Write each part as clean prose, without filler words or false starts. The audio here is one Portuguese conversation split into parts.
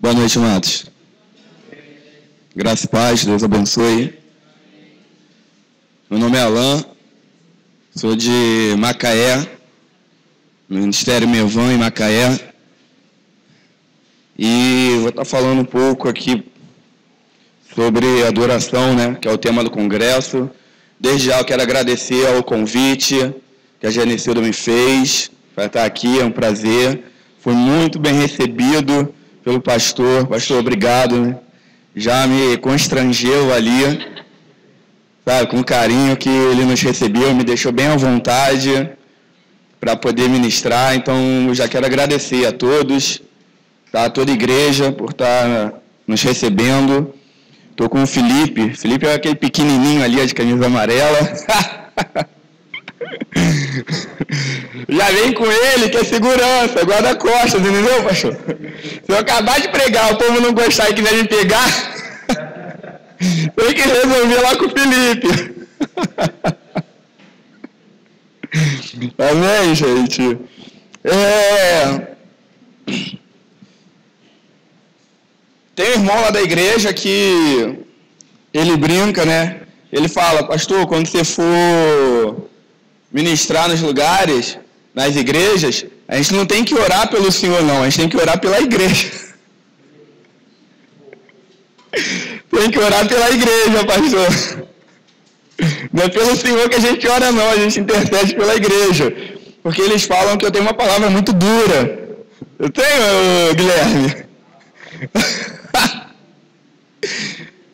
Boa noite, amados. Graça e paz, Deus abençoe. Meu nome é Alan, sou de Macaé, Ministério Mevan em Macaé. E vou estar falando um pouco aqui sobre adoração, né, que é o tema do congresso. Desde já eu quero agradecer ao convite que a Genecilda me fez para estar aqui, é um prazer. Fui muito bem recebido pelo pastor. Pastor, obrigado, né? Já me constrangeu ali, sabe, com o carinho que ele nos recebeu, me deixou bem à vontade para poder ministrar. Então, eu já quero agradecer a todos, tá, a toda a igreja por estar nos recebendo. Estou com o Felipe. Felipe é aquele pequenininho ali, de camisa amarela. Já vem com ele, que é segurança, guarda-costas, entendeu, pastor? Se eu acabar de pregar, o povo não gostar e quiser me pegar, tem que resolver lá com o Felipe. Amém, gente? Tem um irmão lá da igreja que ele brinca, né? Ele fala, pastor, quando você for ministrar nos lugares, nas igrejas, a gente não tem que orar pelo Senhor, não. A gente tem que orar pela igreja. Tem que orar pela igreja, pastor. Não é pelo Senhor que a gente ora, não. A gente intercede pela igreja. Porque eles falam que eu tenho uma palavra muito dura. Eu tenho, Guilherme?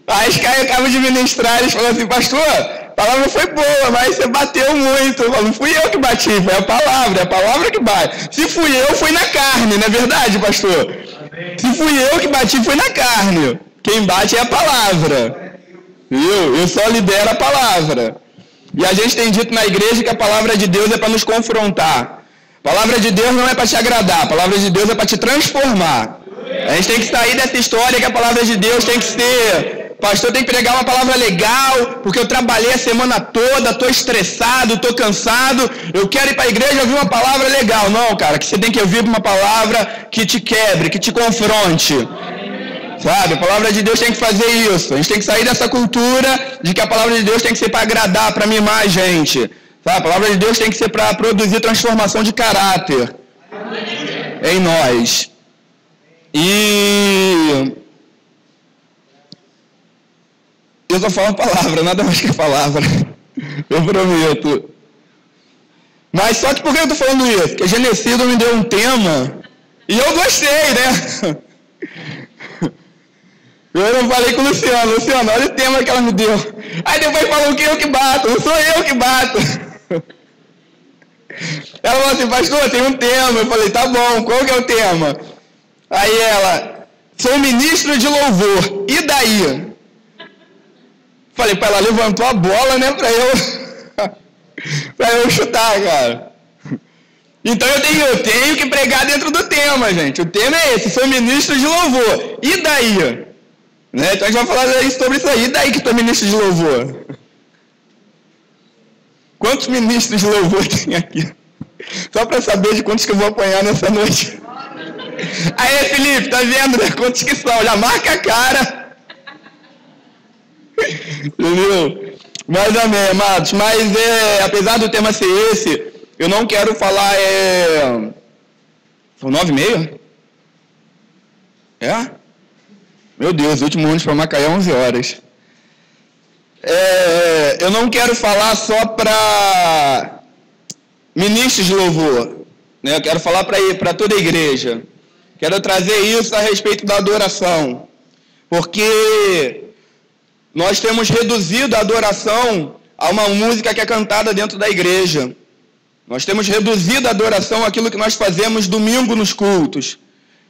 Aí os caras acabam de ministrar, eles falam assim, pastor, a palavra foi boa, mas você bateu muito. Eu falo, não fui eu que bati, foi a palavra que bate. Se fui eu, foi na carne, não é verdade, pastor? Amém. Se fui eu que bati, foi na carne. Quem bate é a palavra. Viu? Eu só lidero a palavra. E a gente tem dito na igreja que a palavra de Deus é para nos confrontar. A palavra de Deus não é para te agradar, a palavra de Deus é para te transformar. A gente tem que sair dessa história que a palavra de Deus tem que ser... Pastor, tem que pregar uma palavra legal, porque eu trabalhei a semana toda, estou estressado, estou cansado, eu quero ir para a igreja e ouvir uma palavra legal. Não, cara, que você tem que ouvir uma palavra que te quebre, que te confronte. Sabe, a palavra de Deus tem que fazer isso. A gente tem que sair dessa cultura de que a palavra de Deus tem que ser para agradar, para mimar a gente. Sabe, a palavra de Deus tem que ser para produzir transformação de caráter em nós. E... eu só falo palavra, nada mais que palavra. Eu prometo. Mas só que por que eu estou falando isso? Porque a Genecilda me deu um tema e eu gostei, né? Eu não falei com o Luciano. Luciano, olha o tema que ela me deu. Aí depois falou que eu que bato. Não sou eu que bato. Ela falou assim, pastor, tem um tema. Eu falei, tá bom, qual que é o tema? Aí ela, sou ministro de louvor. E daí? Falei, para ela levantou a bola, né, para eu chutar, cara. Então eu tenho que pregar dentro do tema, gente. O tema é esse, sou ministro de louvor. E daí? Né? Então a gente vai falar sobre isso aí. E daí que tu é ministro de louvor? Quantos ministros de louvor tem aqui? Só para saber de quantos que eu vou apanhar nessa noite. Aí, Felipe, tá vendo, né? Quantos que são? Já marca a cara. Entendeu? Mas amém, amados. Mas apesar do tema ser esse, eu não quero falar. São 9h30? É? Meu Deus, o último ônibus para Macaé é 11 horas. Eu não quero falar só para ministros de louvor, né? Eu quero falar para toda a igreja. Quero trazer isso a respeito da adoração. Porque nós temos reduzido a adoração a uma música que é cantada dentro da igreja. Nós temos reduzido a adoração àquilo que nós fazemos domingo nos cultos.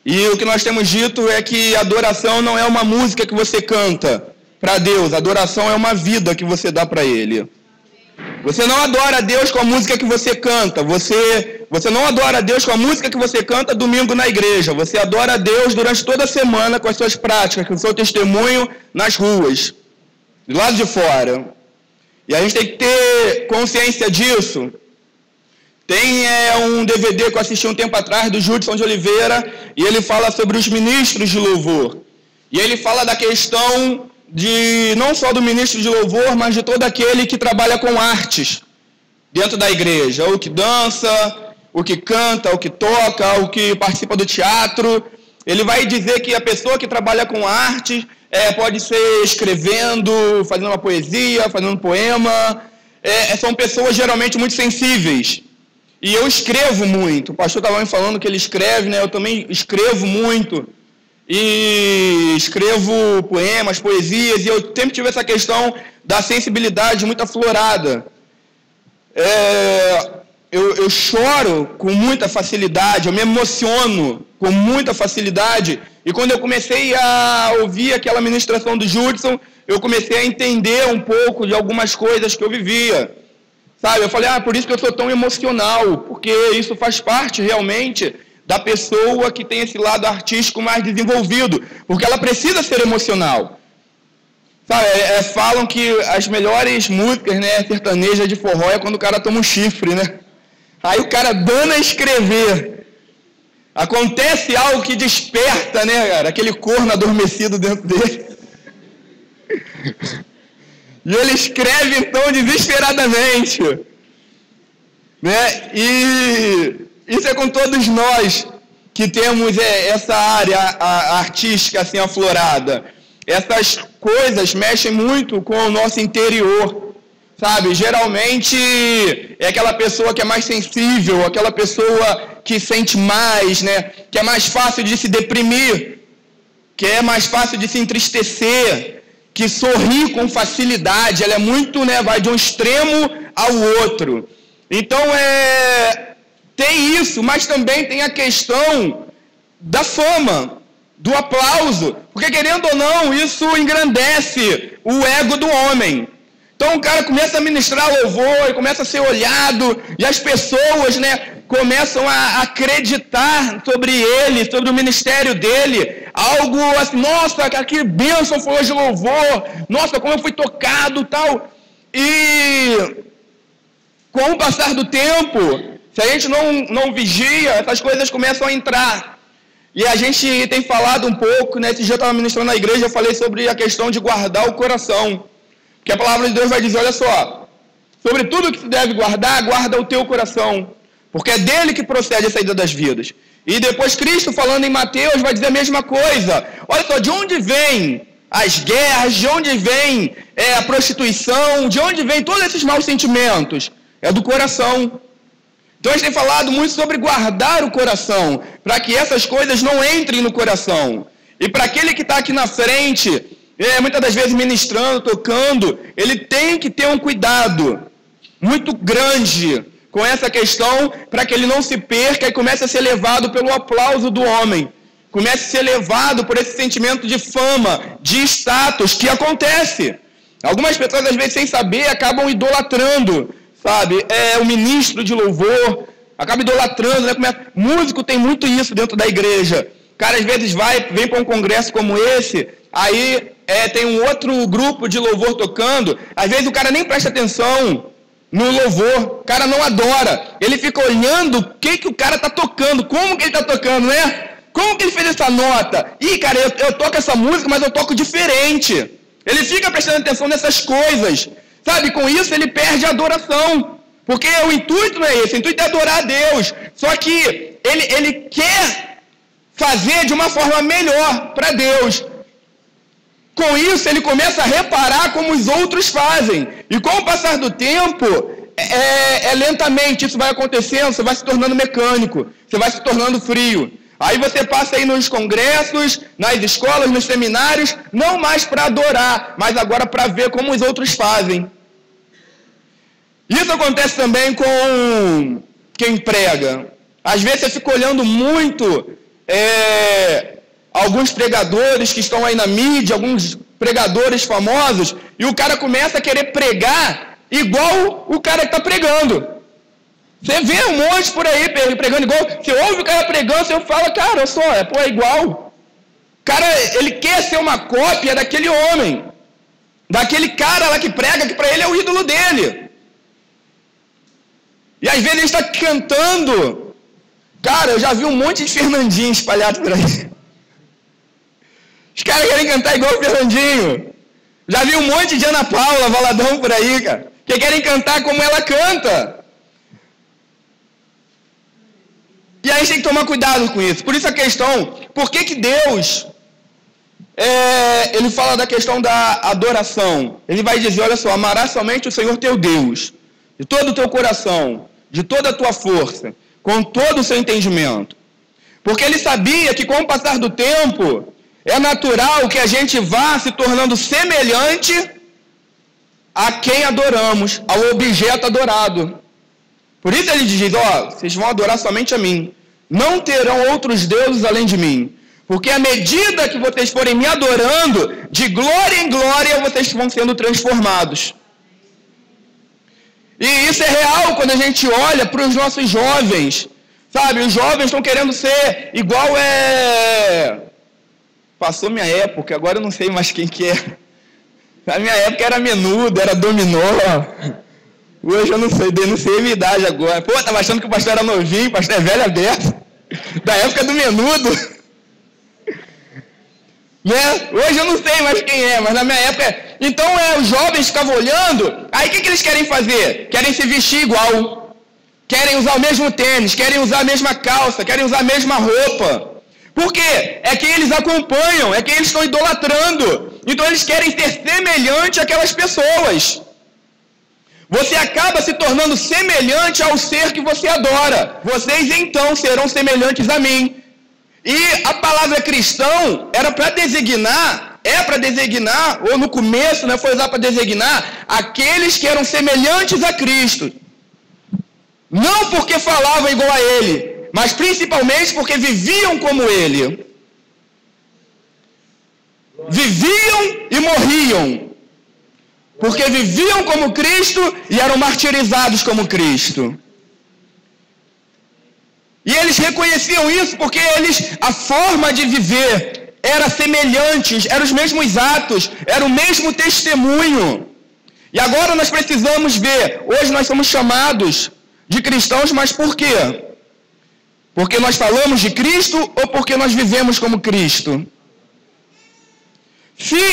E o que nós temos dito é que a adoração não é uma música que você canta para Deus. A adoração é uma vida que você dá para Ele. Você não adora a Deus com a música que você canta. Você não adora a Deus com a música que você canta domingo na igreja. Você adora a Deus durante toda a semana com as suas práticas, com o seu testemunho nas ruas, do lado de fora. E a gente tem que ter consciência disso, Tem um DVD que eu assisti um tempo atrás, do Judson de Oliveira, e ele fala sobre os ministros de louvor. E ele fala da questão de não só do ministro de louvor, mas de todo aquele que trabalha com artes dentro da igreja. O que dança, o que canta, o que toca, o que participa do teatro. Ele vai dizer que a pessoa que trabalha com arte pode ser escrevendo, fazendo uma poesia, fazendo um poema. São pessoas geralmente muito sensíveis. E eu escrevo muito. O pastor estava me falando que ele escreve, né? Eu também escrevo muito. E escrevo poemas, poesias, e eu sempre tive essa questão da sensibilidade muito aflorada. Eu choro com muita facilidade, eu me emociono com muita facilidade. E quando eu comecei a ouvir aquela ministração do Judson, eu comecei a entender um pouco de algumas coisas que eu vivia. Sabe, eu falei, por isso que eu sou tão emocional, porque isso faz parte realmente da pessoa que tem esse lado artístico mais desenvolvido, porque ela precisa ser emocional. Sabe, falam que as melhores músicas, né, sertanejas de forró é quando o cara toma um chifre, né? Aí o cara dando a escrever. Acontece algo que desperta, né, cara? Aquele corno adormecido dentro dele. E ele escreve, então, desesperadamente. Né? E isso é com todos nós que temos essa área artística assim aflorada. Essas coisas mexem muito com o nosso interior, sabe? Geralmente é aquela pessoa que é mais sensível, aquela pessoa que sente mais, né? Que é mais fácil de se deprimir, que é mais fácil de se entristecer, que sorri com facilidade. Ela é muito, né? Vai de um extremo ao outro. Então tem isso, mas também tem a questão da fama, do aplauso, porque querendo ou não, isso engrandece o ego do homem. Então o cara começa a ministrar louvor, e começa a ser olhado, e as pessoas, né, começam a acreditar sobre ele, sobre o ministério dele, algo assim, nossa, que bênção foi hoje o louvor, nossa, como eu fui tocado, tal. E com o passar do tempo, se a gente não vigia, essas coisas começam a entrar. E a gente tem falado um pouco, né? Esse dia eu estava ministrando na igreja, eu falei sobre a questão de guardar o coração. Porque a palavra de Deus vai dizer, olha só, sobre tudo que se deve guardar, guarda o teu coração. Porque é dele que procede a saída das vidas. E depois Cristo, falando em Mateus, vai dizer a mesma coisa. Olha só, de onde vem as guerras, de onde vem a prostituição, de onde vem todos esses maus sentimentos? É do coração. Então a gente tem falado muito sobre guardar o coração, para que essas coisas não entrem no coração. E para aquele que está aqui na frente, muitas das vezes ministrando, tocando, ele tem que ter um cuidado muito grande com essa questão, para que ele não se perca e comece a ser levado pelo aplauso do homem. Comece a ser levado por esse sentimento de fama, de status, que acontece. Algumas pessoas, às vezes, sem saber, acabam idolatrando, sabe? O ministro de louvor acaba idolatrando, né? Músico tem muito isso dentro da igreja. O cara, às vezes, vem para um congresso como esse, aí tem um outro grupo de louvor tocando, às vezes o cara nem presta atenção no louvor, o cara não adora, ele fica olhando o que o cara está tocando, como que ele está tocando, né? Como que ele fez essa nota? Ih, cara, eu toco essa música, mas eu toco diferente. Ele fica prestando atenção nessas coisas, sabe? Com isso ele perde a adoração, porque o intuito não é esse, o intuito é adorar a Deus, só que ele quer fazer de uma forma melhor para Deus. Com isso, ele começa a reparar como os outros fazem. E com o passar do tempo, lentamente isso vai acontecendo, você vai se tornando mecânico, você vai se tornando frio. Aí você passa aí nos congressos, nas escolas, nos seminários, não mais para adorar, mas agora para ver como os outros fazem. Isso acontece também com quem prega. Às vezes você fica olhando muito alguns pregadores que estão aí na mídia, alguns pregadores famosos, e o cara começa a querer pregar igual o cara que está pregando. Você vê um monte por aí pregando igual, você ouve o cara pregando, você fala, cara, olha só, é igual. O cara, ele quer ser uma cópia daquele homem, daquele cara lá que prega, que para ele é o ídolo dele. E às vezes ele está cantando. Cara, eu já vi um monte de Fernandinho espalhado por aí. Os caras querem cantar igual o Fernandinho. Já vi um monte de Ana Paula, Valadão por aí, cara, que querem cantar como ela canta. E aí a gente tem que tomar cuidado com isso. Por isso a questão, por que Deus, ele fala da questão da adoração. Ele vai dizer, olha só, amarás somente o Senhor teu Deus, de todo o teu coração, de toda a tua força, com todo o seu entendimento. Porque ele sabia que com o passar do tempo, é natural que a gente vá se tornando semelhante a quem adoramos, ao objeto adorado. Por isso ele diz, vocês vão adorar somente a mim. Não terão outros deuses além de mim. Porque à medida que vocês forem me adorando, de glória em glória, vocês vão sendo transformados. E isso é real quando a gente olha para os nossos jovens. Sabe, os jovens estão querendo ser igual Passou minha época, agora eu não sei mais quem que é. Na minha época era Menudo, era Dominó. Hoje eu não sei a minha idade agora. Pô, tava achando que o pastor era novinho, o pastor é velho aberto. Da época do Menudo. Né? Hoje eu não sei mais quem é, mas na minha época... Então os jovens ficavam olhando, aí o que eles querem fazer? Querem se vestir igual. Querem usar o mesmo tênis, querem usar a mesma calça, querem usar a mesma roupa. Por quê? É quem eles acompanham, é quem eles estão idolatrando. Então eles querem ser semelhante àquelas pessoas. Você acaba se tornando semelhante ao ser que você adora. Vocês então serão semelhantes a mim. E a palavra cristão era para designar, ou no começo, né, foi usar para designar aqueles que eram semelhantes a Cristo. Não porque falavam igual a Ele, mas principalmente porque viviam como Ele. Viviam e morriam. Porque viviam como Cristo e eram martirizados como Cristo. E eles reconheciam isso porque a forma de viver era semelhante, eram os mesmos atos, era o mesmo testemunho. E agora nós precisamos ver, hoje nós somos chamados de cristãos, mas por quê? Porque nós falamos de Cristo ou porque nós vivemos como Cristo? Se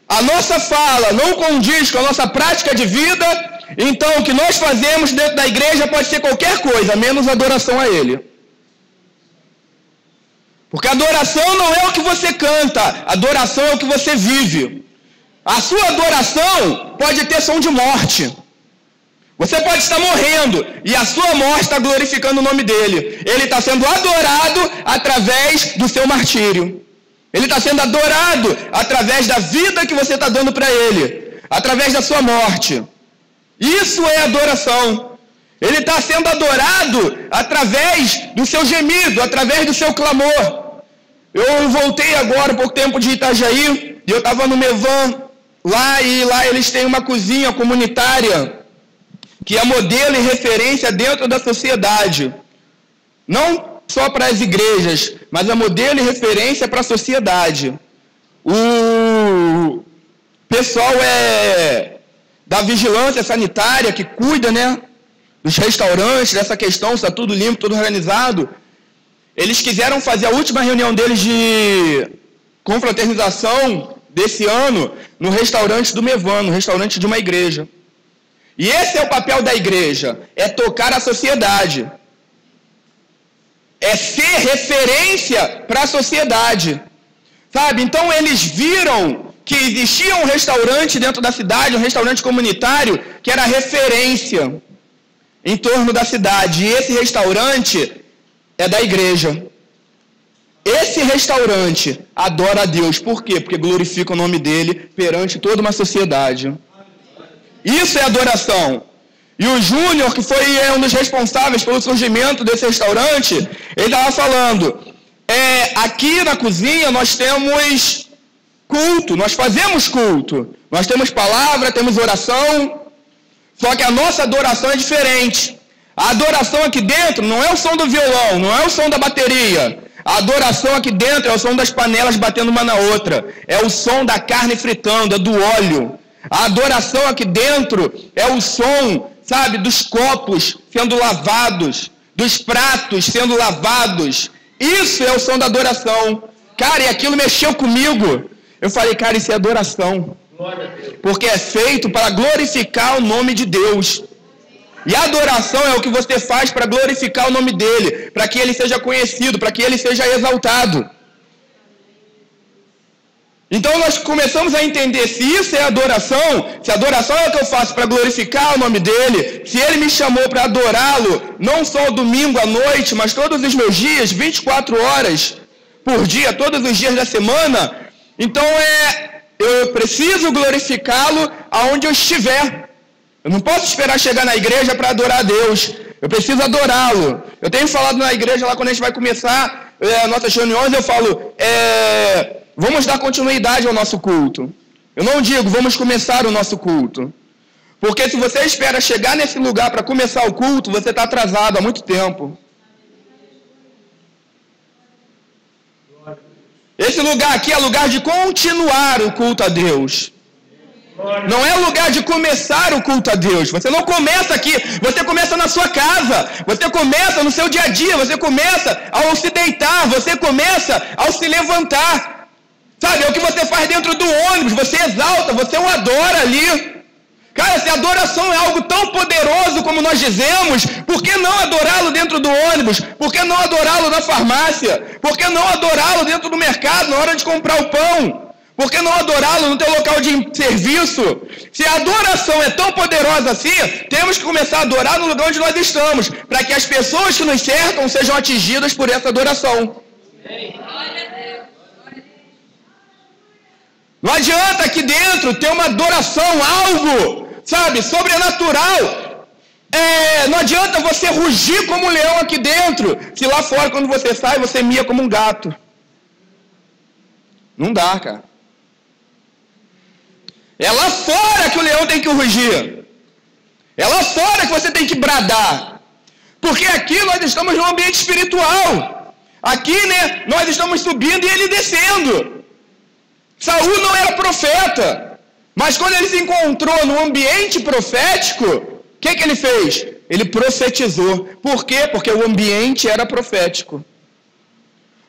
a nossa fala não condiz com a nossa prática de vida, então o que nós fazemos dentro da igreja pode ser qualquer coisa, menos adoração a Ele. Porque adoração não é o que você canta, adoração é o que você vive. A sua adoração pode ter som de morte. Você pode estar morrendo e a sua morte está glorificando o nome dele. Ele está sendo adorado através do seu martírio. Ele está sendo adorado através da vida que você está dando para ele, através da sua morte. Isso é adoração. Ele está sendo adorado através do seu gemido, através do seu clamor. Eu voltei agora, há pouco tempo, de Itajaí, e eu estava no Mevan, e lá eles têm uma cozinha comunitária, que é modelo e referência dentro da sociedade. Não só para as igrejas, mas é modelo e referência para a sociedade. O pessoal da vigilância sanitária, que cuida, né, dos restaurantes, dessa questão, está tudo limpo, tudo organizado. Eles quiseram fazer a última reunião deles de confraternização desse ano no restaurante do Mevan, no restaurante de uma igreja. E esse é o papel da igreja, é tocar a sociedade. É ser referência para a sociedade. Sabe? Então eles viram que existia um restaurante dentro da cidade, um restaurante comunitário, que era referência em torno da cidade. E esse restaurante é da igreja. Esse restaurante adora a Deus. Por quê? Porque glorifica o nome dele perante toda uma sociedade. Isso é adoração. E o Júnior, que foi um dos responsáveis pelo surgimento desse restaurante, ele estava falando, aqui na cozinha nós temos culto, nós fazemos culto. Nós temos palavra, temos oração, só que a nossa adoração é diferente. A adoração aqui dentro não é o som do violão, não é o som da bateria. A adoração aqui dentro é o som das panelas batendo uma na outra. É o som da carne fritando, é do óleo. A adoração aqui dentro é o som, sabe, dos copos sendo lavados, dos pratos sendo lavados. Isso é o som da adoração. Cara, e aquilo mexeu comigo. Eu falei, cara, isso é adoração. Porque é feito para glorificar o nome de Deus. E a adoração é o que você faz para glorificar o nome dele, para que ele seja conhecido, para que ele seja exaltado. Então nós começamos a entender se isso é adoração, se adoração é o que eu faço para glorificar o nome dele, se ele me chamou para adorá-lo, não só domingo à noite, mas todos os meus dias, 24 horas por dia, todos os dias da semana, então eu preciso glorificá-lo aonde eu estiver. Eu não posso esperar chegar na igreja para adorar a Deus. Eu preciso adorá-lo. Eu tenho falado na igreja lá quando a gente vai começar nossas reuniões, eu falo, vamos dar continuidade ao nosso culto. Eu não digo, vamos começar o nosso culto. Porque se você espera chegar nesse lugar para começar o culto, você está atrasado há muito tempo. Esse lugar aqui é lugar de continuar o culto a Deus. Não é lugar de começar o culto a Deus. Você não começa aqui, você começa na sua casa, você começa no seu dia a dia, você começa ao se deitar, você começa ao se levantar. Sabe, é o que você faz dentro do ônibus, você exalta, você o adora ali. Cara, se a adoração é algo tão poderoso como nós dizemos, por que não adorá-lo dentro do ônibus? Por que não adorá-lo na farmácia? Por que não adorá-lo dentro do mercado, na hora de comprar o pão? Por que não adorá-lo no teu local de serviço? Se a adoração é tão poderosa assim, temos que começar a adorar no lugar onde nós estamos, para que as pessoas que nos cercam sejam atingidas por essa adoração. Não adianta aqui dentro ter uma adoração, algo, sabe, sobrenatural. Não adianta você rugir como um leão aqui dentro, se lá fora, quando você sai, você mia como um gato. Não dá, cara. É lá fora que o leão tem que rugir. É lá fora que você tem que bradar. Porque aqui nós estamos num ambiente espiritual. Aqui, nós estamos subindo e ele descendo. Saul não era profeta. Mas quando ele se encontrou no ambiente profético, o que ele fez? Ele profetizou. Por quê? Porque o ambiente era profético.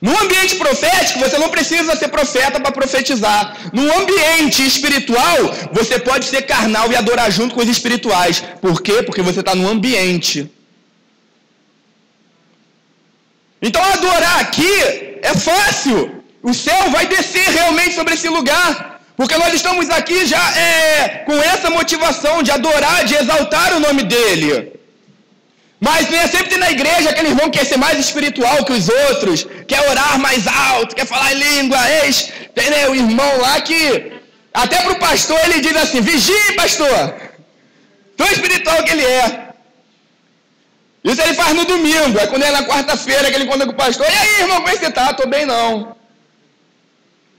No ambiente profético, você não precisa ser profeta para profetizar. No ambiente espiritual, você pode ser carnal e adorar junto com os espirituais. Por quê? Porque você está no ambiente. Então, adorar aqui é fácil. O céu vai descer realmente sobre esse lugar. Porque nós estamos aqui já com essa motivação de adorar, de exaltar o nome dele. Mas sempre tem na igreja aquele irmão que quer ser mais espiritual que os outros, quer orar mais alto, quer falar em língua, tem o irmão lá que, até para o pastor ele diz assim, vigie pastor, tão espiritual que ele é. Isso ele faz no domingo, quando é na quarta-feira que ele encontra com o pastor, e aí irmão, como é que você tá? Tô bem não.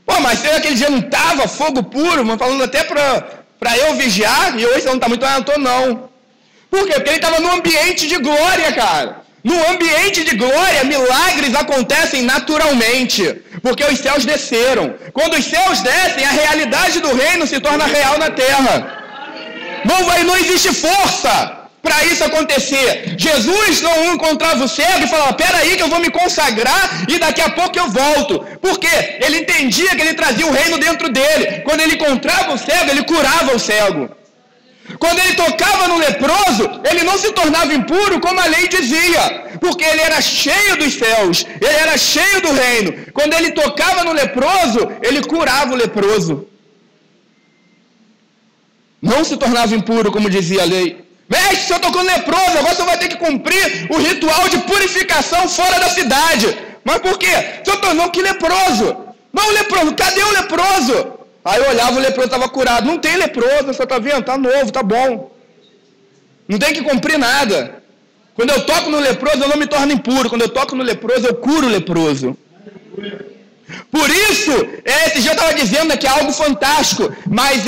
Pô, mas se aquele dia não tava fogo puro, falando até para eu vigiar, e hoje você não tá muito, eu não tô não. Por quê? Porque ele estava num ambiente de glória, cara. No ambiente de glória, milagres acontecem naturalmente. Porque os céus desceram. Quando os céus descem, a realidade do reino se torna real na terra. Não existe força para isso acontecer. Jesus não encontrava o cego e falava, peraí que eu vou me consagrar e daqui a pouco eu volto. Por quê? Ele entendia que ele trazia o reino dentro dele. Quando ele encontrava o cego, ele curava o cego. Quando ele tocava no leproso, ele não se tornava impuro como a lei dizia, porque ele era cheio dos céus, ele era cheio do reino. Quando ele tocava no leproso, ele curava o leproso. Não se tornava impuro como dizia a lei. Mestre, se eu tocou no leproso, agora você vai ter que cumprir o ritual de purificação fora da cidade. Mas por quê? Se eu tornou que leproso? Não, leproso, cadê o leproso? Aí eu olhava, o leproso estava curado. Não tem leproso, você está vendo? Está novo, está bom. Não tem que cumprir nada. Quando eu toco no leproso, eu não me torno impuro. Quando eu toco no leproso, eu curo o leproso. Por isso, esse dia eu estava dizendo que é algo fantástico, mas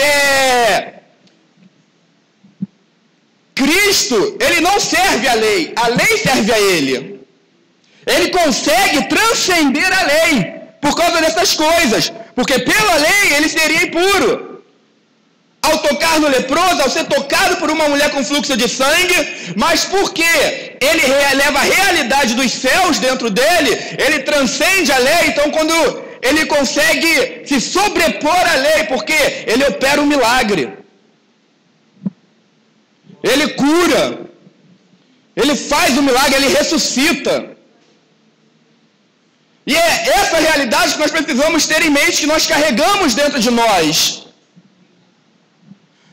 Cristo, ele não serve a lei serve a ele. Ele consegue transcender a lei por causa dessas coisas. Porque pela lei ele seria impuro. ao tocar no leproso, ao ser tocado por uma mulher com fluxo de sangue, mas porque ele leva a realidade dos céus dentro dele, ele transcende a lei. Então quando ele consegue se sobrepor à lei, porque ele opera um milagre, ele cura, ele faz o milagre, ele ressuscita. E é essa realidade que nós precisamos ter em mente, que nós carregamos dentro de nós.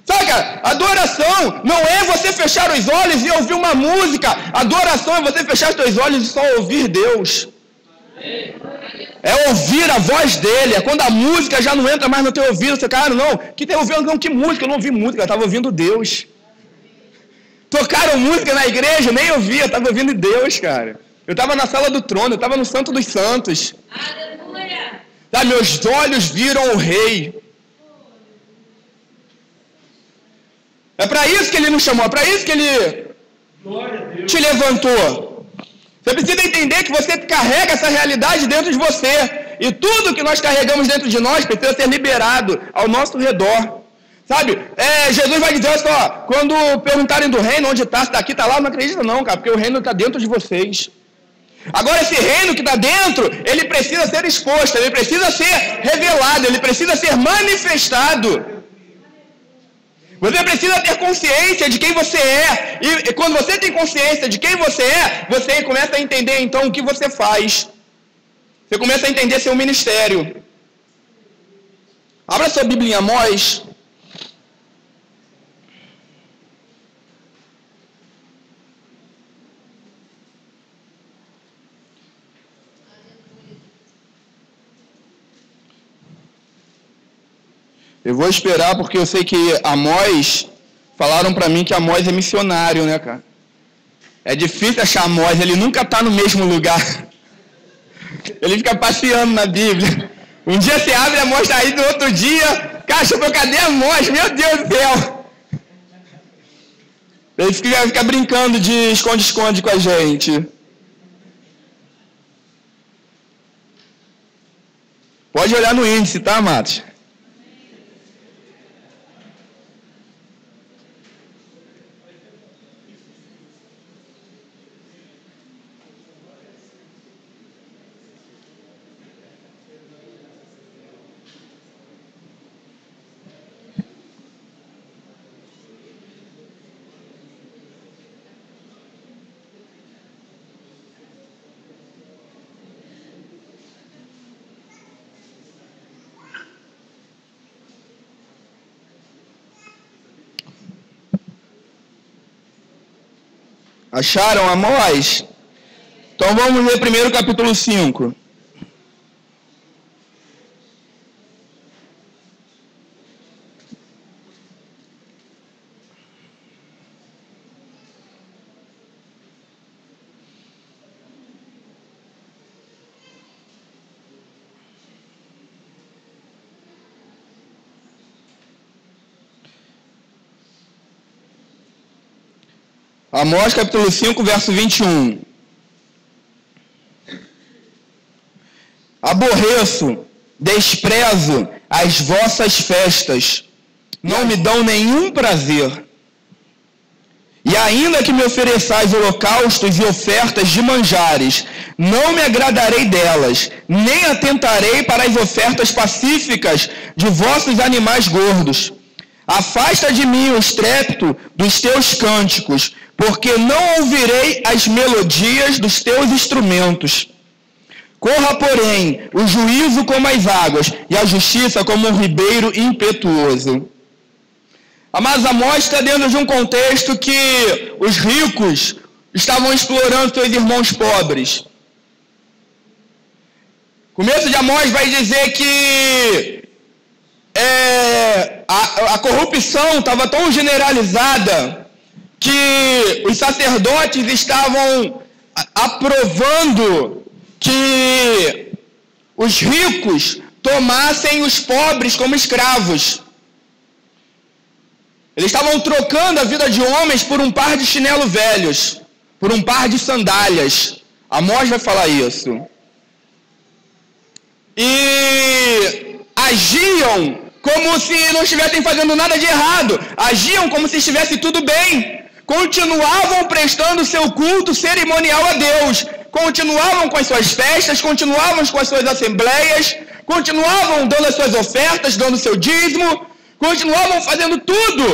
Sabe, cara, adoração não é você fechar os olhos e ouvir uma música. Adoração é você fechar os teus olhos e só ouvir Deus. É ouvir a voz dele. É quando a música já não entra mais no teu ouvido. Você, cara, não, que teu ouvido, não, que música? Eu não ouvi música, eu estava ouvindo Deus. Tocaram música na igreja, nem ouvia, eu estava ouvindo Deus, cara. Eu estava na sala do trono, eu estava no Santo dos Santos. Aleluia! Tá, meus olhos viram o Rei. É para isso que ele nos chamou, é para isso que ele te levantou. Você precisa entender que você carrega essa realidade dentro de você. E tudo que nós carregamos dentro de nós precisa ser liberado ao nosso redor. Sabe? Jesus vai dizer assim, ó, quando perguntarem do reino, onde está, se está aqui, está lá, não acredita não, cara, porque o reino está dentro de vocês. Agora esse reino que está dentro, ele precisa ser exposto, ele precisa ser revelado, ele precisa ser manifestado. Você precisa ter consciência de quem você é. E quando você tem consciência de quem você é, você começa a entender então o que você faz. Você começa a entender seu ministério. Abra sua Bíblia em Amós. Eu vou esperar porque eu sei que Amós, falaram para mim que Amós é missionário, né, cara? É difícil achar Amós, ele nunca está no mesmo lugar. Ele fica passeando na Bíblia. Um dia você abre Amós, está aí, no outro dia, cara, cadê Amós? Meu Deus do céu! Ele fica brincando de esconde-esconde com a gente. Pode olhar no índice, tá, Matos? Acharam Amós? Então vamos ler primeiro o capítulo 5. Amós capítulo 5, verso 21. Aborreço, desprezo as vossas festas, não me dão nenhum prazer. E ainda que me ofereçais holocaustos e ofertas de manjares, não me agradarei delas, nem atentarei para as ofertas pacíficas de vossos animais gordos. Afasta de mim o estrépito dos teus cânticos, porque não ouvirei as melodias dos teus instrumentos. Corra, porém, o juízo como as águas, e a justiça como um ribeiro impetuoso. Amados, Amós está dentro de um contexto que os ricos estavam explorando seus irmãos pobres. O começo de Amós vai dizer que a corrupção estava tão generalizada que os sacerdotes estavam aprovando que os ricos tomassem os pobres como escravos. Eles estavam trocando a vida de homens por um par de chinelo velhos, por um par de sandálias. Amós vai falar isso. E agiam como se não estivessem fazendo nada de errado, agiam como se estivesse tudo bem, continuavam prestando seu culto cerimonial a Deus, continuavam com as suas festas, continuavam com as suas assembleias, continuavam dando as suas ofertas, dando seu dízimo, continuavam fazendo tudo,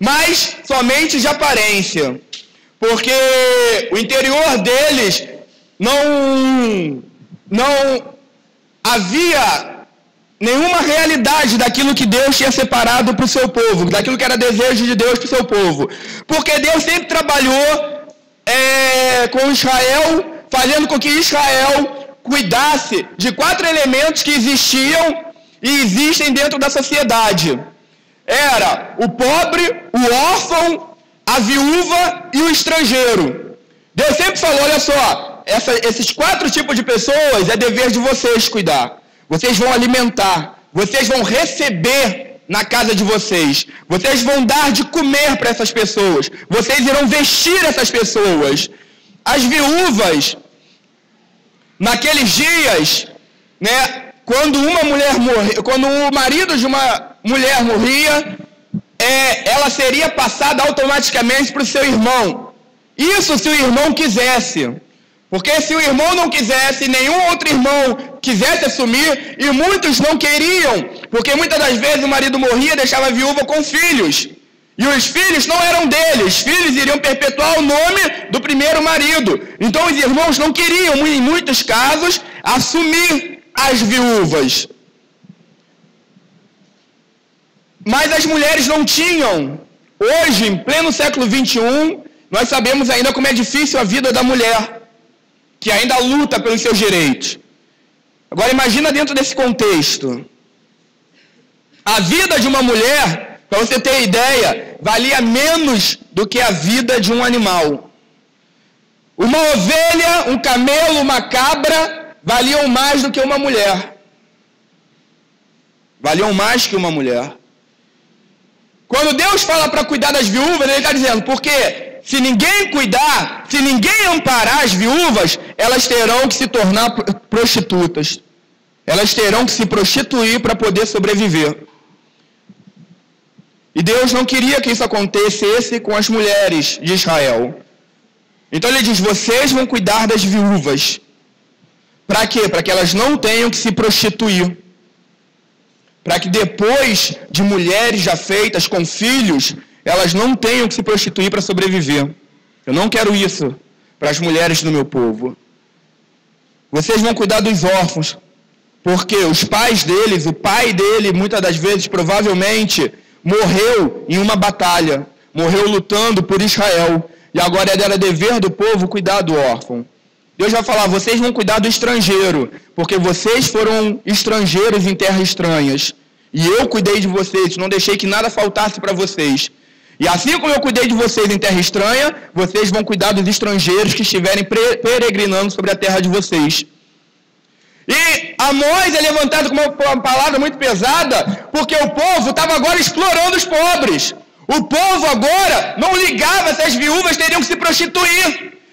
mas somente de aparência, porque o interior deles não havia nenhuma realidade daquilo que Deus tinha separado para o seu povo, daquilo que era desejo de Deus para o seu povo. Porque Deus sempre trabalhou com Israel, fazendo com que Israel cuidasse de 4 elementos que existiam e existem dentro da sociedade. Era o pobre, o órfão, a viúva e o estrangeiro. Deus sempre falou, olha só, esses 4 tipos de pessoas é dever de vocês cuidar. Vocês vão alimentar, vocês vão receber na casa de vocês, vocês vão dar de comer para essas pessoas, vocês irão vestir essas pessoas. As viúvas, naqueles dias, né, quando o marido de uma mulher morria, ela seria passada automaticamente para o seu irmão. Isso se o irmão quisesse. Porque se o irmão não quisesse, nenhum outro irmão quisesse assumir, e muitos não queriam, porque muitas das vezes o marido morria e deixava a viúva com filhos. E os filhos não eram dele, os filhos iriam perpetuar o nome do primeiro marido. Então os irmãos não queriam, em muitos casos, assumir as viúvas. Mas as mulheres não tinham. Hoje, em pleno século XXI, nós sabemos ainda como é difícil a vida da mulher, que ainda luta pelos seus direitos. Agora imagina dentro desse contexto. A vida de uma mulher, para você ter ideia, valia menos do que a vida de um animal. Uma ovelha, um camelo, uma cabra, valiam mais do que uma mulher. Valiam mais que uma mulher. Quando Deus fala para cuidar das viúvas, Ele está dizendo, porque se ninguém cuidar, se ninguém amparar as viúvas, elas terão que se tornar prostitutas. Elas terão que se prostituir para poder sobreviver. E Deus não queria que isso acontecesse com as mulheres de Israel. Então Ele diz, vocês vão cuidar das viúvas. Para quê? Para que elas não tenham que se prostituir. Para que depois de mulheres já feitas com filhos, elas não tenham que se prostituir para sobreviver. Eu não quero isso para as mulheres do meu povo. Vocês vão cuidar dos órfãos, porque os pais deles, o pai dele, muitas das vezes, provavelmente, morreu em uma batalha, morreu lutando por Israel, e agora era dever do povo cuidar do órfão. Deus vai falar, vocês vão cuidar do estrangeiro, porque vocês foram estrangeiros em terras estranhas, e eu cuidei de vocês, não deixei que nada faltasse para vocês. E assim como eu cuidei de vocês em terra estranha, vocês vão cuidar dos estrangeiros que estiverem peregrinando sobre a terra de vocês. E Amós é levantado com uma palavra muito pesada, porque o povo estava agora explorando os pobres. O povo agora não ligava se as viúvas teriam que se prostituir.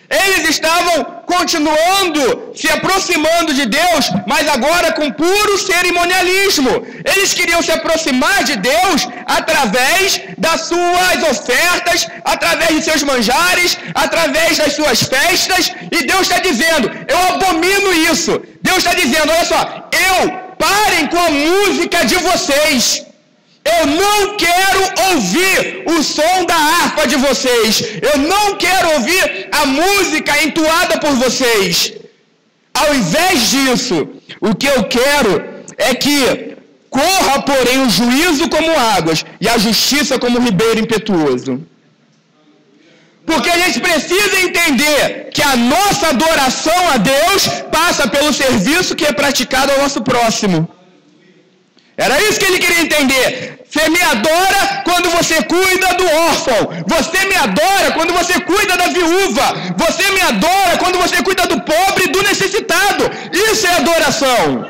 Eles estavam continuando se aproximando de Deus, mas agora com puro cerimonialismo. Eles queriam se aproximar de Deus através das suas ofertas, através de seus manjares, através das suas festas. E Deus está dizendo, eu abomino isso. Deus está dizendo, olha só, parem com a música de vocês. Eu não quero ouvir o som da harpa de vocês. Eu não quero ouvir a música entoada por vocês. Ao invés disso, o que eu quero é que corra, porém, o juízo como águas e a justiça como ribeiro impetuoso. Porque a gente precisa entender que a nossa adoração a Deus passa pelo serviço que é praticado ao nosso próximo. Era isso que ele queria entender. Você me adora quando você cuida do órfão. Você me adora quando você cuida da viúva. Você me adora quando você cuida do pobre e do necessitado. Isso é adoração.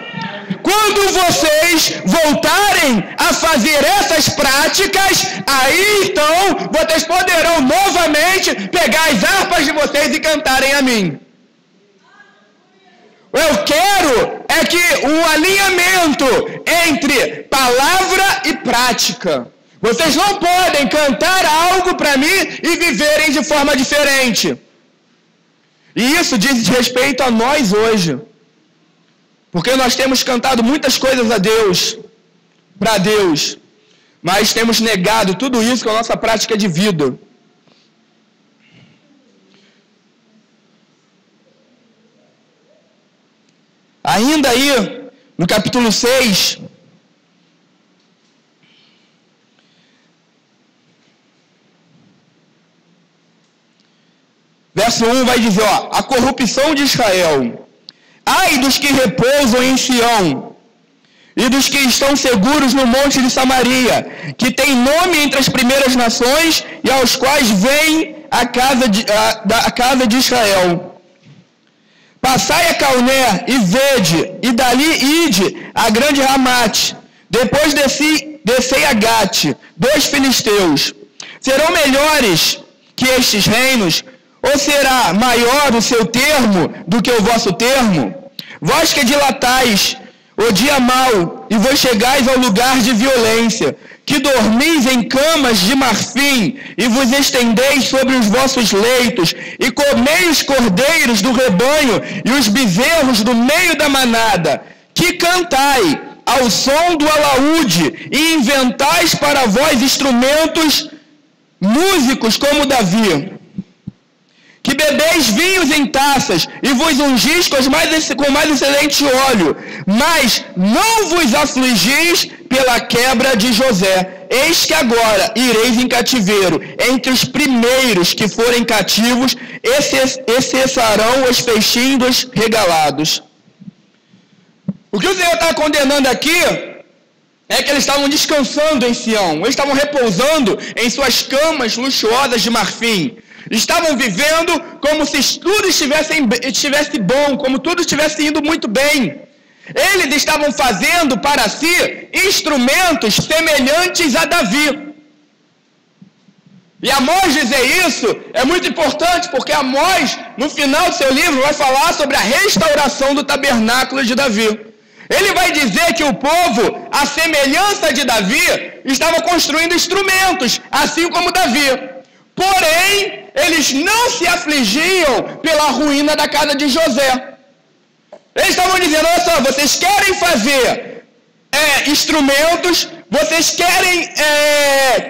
Quando vocês voltarem a fazer essas práticas, aí então vocês poderão novamente pegar as harpas de vocês e cantarem a mim. Eu quero é que um alinhamento entre palavra e prática. Vocês não podem cantar algo para mim e viverem de forma diferente. E isso diz respeito a nós hoje. Porque nós temos cantado muitas coisas a Deus, para Deus, mas temos negado tudo isso com a nossa prática de vida. Ainda aí, no capítulo 6, verso 1 vai dizer, a corrupção de Israel. Ai dos que repousam em Sião, e dos que estão seguros no monte de Samaria, que tem nome entre as primeiras nações, e aos quais vem a casa de Israel. Passai a Calné e vede, e dali ide a grande Ramate. Depois descei a Gate, 2 filisteus. Serão melhores que estes reinos? Ou será maior o seu termo do que o vosso termo? Vós que dilatais o dia mau, e vos chegais ao lugar de violência, que dormis em camas de marfim, e vos estendeis sobre os vossos leitos, e comeis os cordeiros do rebanho, e os bezerros do meio da manada, que cantai ao som do alaúde, e inventais para vós instrumentos músicos como Davi, que bebeis vinhos em taças, e vos ungis com mais excelente óleo, mas não vos afligis pela quebra de José. Eis que agora ireis em cativeiro, entre os primeiros que forem cativos, e cessarão os peixinhos regalados. O que o Senhor está condenando aqui é que eles estavam descansando em Sião, eles estavam repousando em suas camas luxuosas de marfim. Estavam vivendo como se tudo estivesse bom, como tudo estivesse indo muito bem. Eles estavam fazendo para si instrumentos semelhantes a Davi. E Amós dizer isso é muito importante, porque Amós, no final do seu livro, vai falar sobre a restauração do tabernáculo de Davi. Ele vai dizer que o povo, à semelhança de Davi, estava construindo instrumentos, assim como Davi. Porém, eles não se afligiam pela ruína da casa de José. Eles estavam dizendo, olha só, vocês querem fazer instrumentos, vocês querem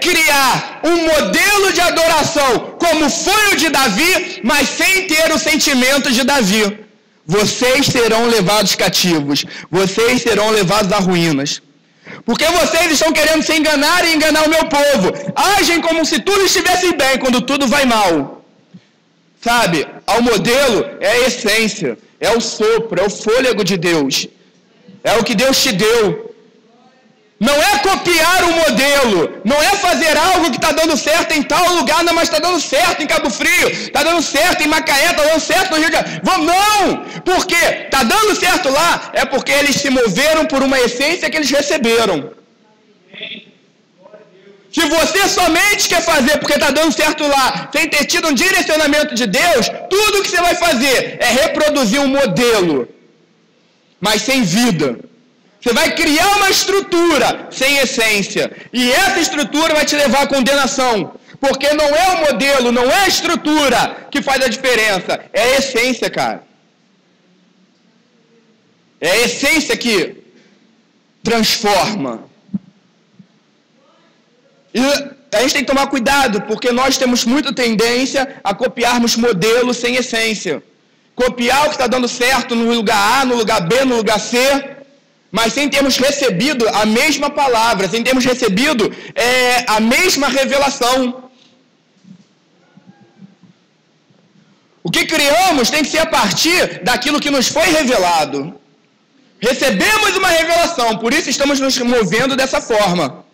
criar um modelo de adoração como foi o de Davi, mas sem ter o sentimento de Davi. Vocês serão levados cativos, vocês serão levados a ruínas. Porque vocês estão querendo se enganar e enganar o meu povo. Agem como se tudo estivesse bem, quando tudo vai mal. Sabe, ao modelo é a essência, é o sopro, é o fôlego de Deus. É o que Deus te deu. Não é copiar o modelo, não é fazer algo que está dando certo em tal lugar, não, mas está dando certo em Cabo Frio, está dando certo em Macaé, está dando certo no Rio de Janeiro. Não! Porque está dando certo lá, é porque eles se moveram por uma essência que eles receberam. Se você somente quer fazer porque está dando certo lá, sem ter tido um direcionamento de Deus, tudo que você vai fazer é reproduzir um modelo, mas sem vida. Você vai criar uma estrutura sem essência. E essa estrutura vai te levar à condenação. Porque não é o modelo, não é a estrutura que faz a diferença. É a essência, cara. É a essência que transforma. E a gente tem que tomar cuidado, porque nós temos muita tendência a copiarmos modelos sem essência. Copiar o que está dando certo no lugar A, no lugar B, no lugar C, mas sem termos recebido a mesma palavra, sem termos recebido a mesma revelação. O que criamos tem que ser a partir daquilo que nos foi revelado. Recebemos uma revelação, por isso estamos nos movendo dessa forma.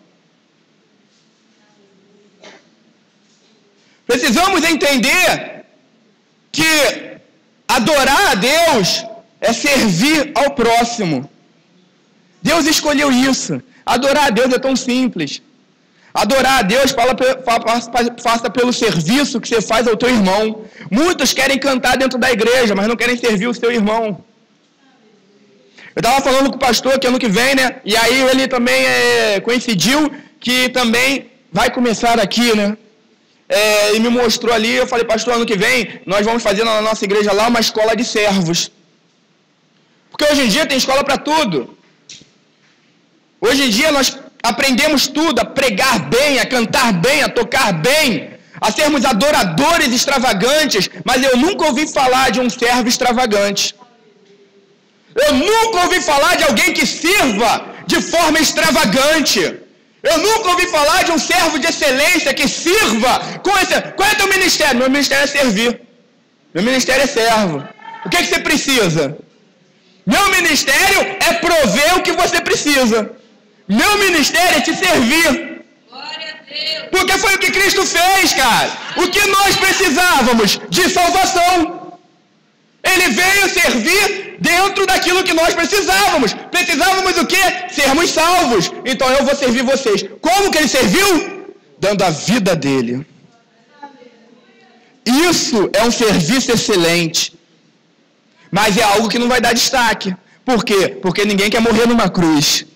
Precisamos entender que adorar a Deus é servir ao próximo. Deus escolheu isso. Adorar a Deus é tão simples. Adorar a Deus faça pelo serviço que você faz ao teu irmão. Muitos querem cantar dentro da igreja, mas não querem servir o seu irmão. Eu estava falando com o pastor que ano que vem, né? E aí ele também coincidiu que também vai começar aqui, né? E me mostrou ali, eu falei, pastor, ano que vem nós vamos fazer na nossa igreja lá uma escola de servos. Porque hoje em dia tem escola para tudo. Hoje em dia nós aprendemos tudo, a pregar bem, a cantar bem, a tocar bem, a sermos adoradores extravagantes, mas eu nunca ouvi falar de um servo extravagante. Eu nunca ouvi falar de alguém que sirva de forma extravagante. Eu nunca ouvi falar de um servo de excelência que sirva com esse... Qual é o teu ministério? Meu ministério é servir. Meu ministério é servo. O que você precisa? Meu ministério é prover o que você precisa. Meu ministério é te servir. Glória a Deus. Porque foi o que Cristo fez, cara. O que nós precisávamos? De salvação. Ele veio servir dentro daquilo que nós precisávamos. Precisávamos o quê? Sermos salvos. Então eu vou servir vocês. Como que ele serviu? Dando a vida dele. Isso é um serviço excelente. Mas é algo que não vai dar destaque. Por quê? Porque ninguém quer morrer numa cruz.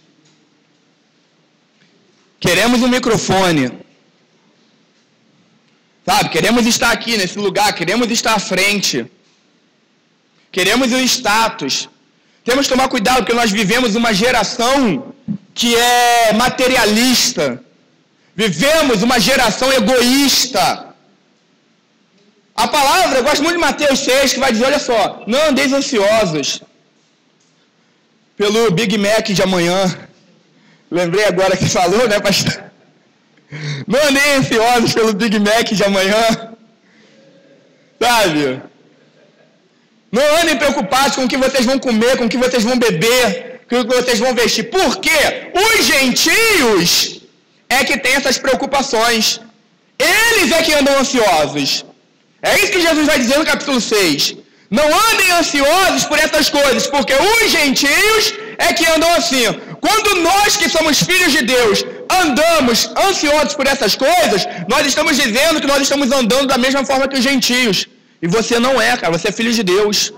Queremos um microfone. Sabe? Queremos estar aqui nesse lugar. Queremos estar à frente. Queremos o status. Temos que tomar cuidado, porque nós vivemos uma geração que é materialista. Vivemos uma geração egoísta. A palavra, eu gosto muito de Mateus 6, que vai dizer, olha só, não andeis ansiosos pelo Big Mac de amanhã. Lembrei agora que falou, né, pastor? Não andem ansiosos pelo Big Mac de amanhã. Sabe? Não andem preocupados com o que vocês vão comer, com o que vocês vão beber, com o que vocês vão vestir. Por quê? Os gentios é que têm essas preocupações. Eles é que andam ansiosos. É isso que Jesus vai dizer no capítulo 6. Não andem ansiosos por essas coisas, porque os gentios é que andam assim. Quando nós que somos filhos de Deus andamos ansiosos por essas coisas, nós estamos dizendo que nós estamos andando da mesma forma que os gentios. E você não é, cara, você é filho de Deus.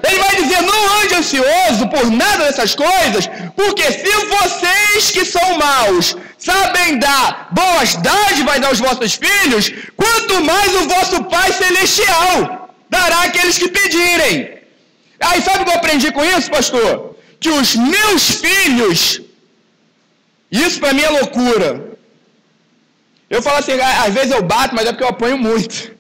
Ele vai dizer, não ande ansioso por nada dessas coisas, porque se vocês que são maus sabem dar boas dádivas aos vossos filhos, quanto mais o vosso Pai Celestial dará àqueles que pedirem. Aí sabe o que eu aprendi com isso, pastor? Que os meus filhos, isso para mim é loucura. Eu falo assim, às vezes eu bato, mas é porque eu apanho muito.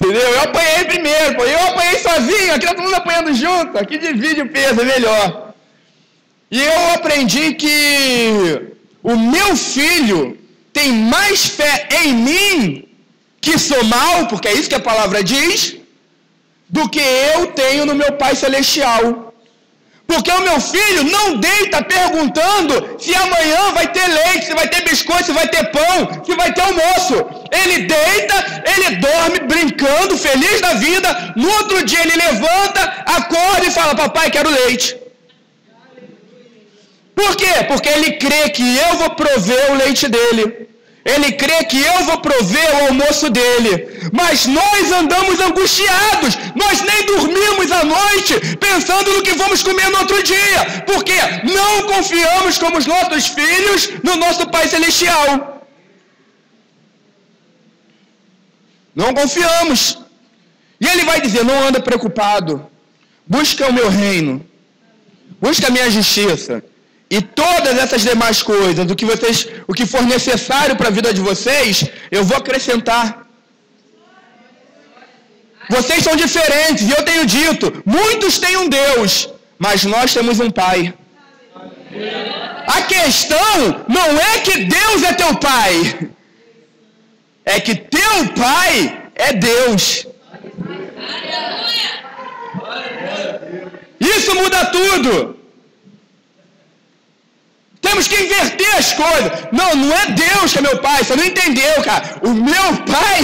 Entendeu? Eu apanhei primeiro, pô. Eu apanhei sozinho, aqui tá todo mundo apanhando junto, aqui divide o peso, é melhor. E eu aprendi que o meu filho tem mais fé em mim, que sou mau, porque é isso que a palavra diz, do que eu tenho no meu Pai Celestial. Porque o meu filho não deita perguntando se amanhã vai ter leite, se vai ter biscoito, se vai ter pão, se vai ter almoço. Ele deita, ele dorme brincando, feliz da vida. No outro dia ele levanta, acorda e fala, papai, quero leite. Por quê? Porque ele crê que eu vou prover o leite dele. Ele crê que eu vou prover o almoço dele. Mas nós andamos angustiados. Nós nem dormimos à noite pensando no que vamos comer no outro dia. Porque não confiamos como os nossos filhos no nosso Pai Celestial. Não confiamos. E ele vai dizer, não anda preocupado. Busca o meu reino. Busca a minha justiça. E todas essas demais coisas, o que for necessário para a vida de vocês, eu vou acrescentar. Vocês são diferentes, e eu tenho dito, muitos têm um Deus, mas nós temos um Pai. A questão não é que Deus é teu Pai, é que teu Pai é Deus. Isso muda tudo. Temos que inverter as coisas. Não é Deus que é meu pai. Você não entendeu, cara. O meu pai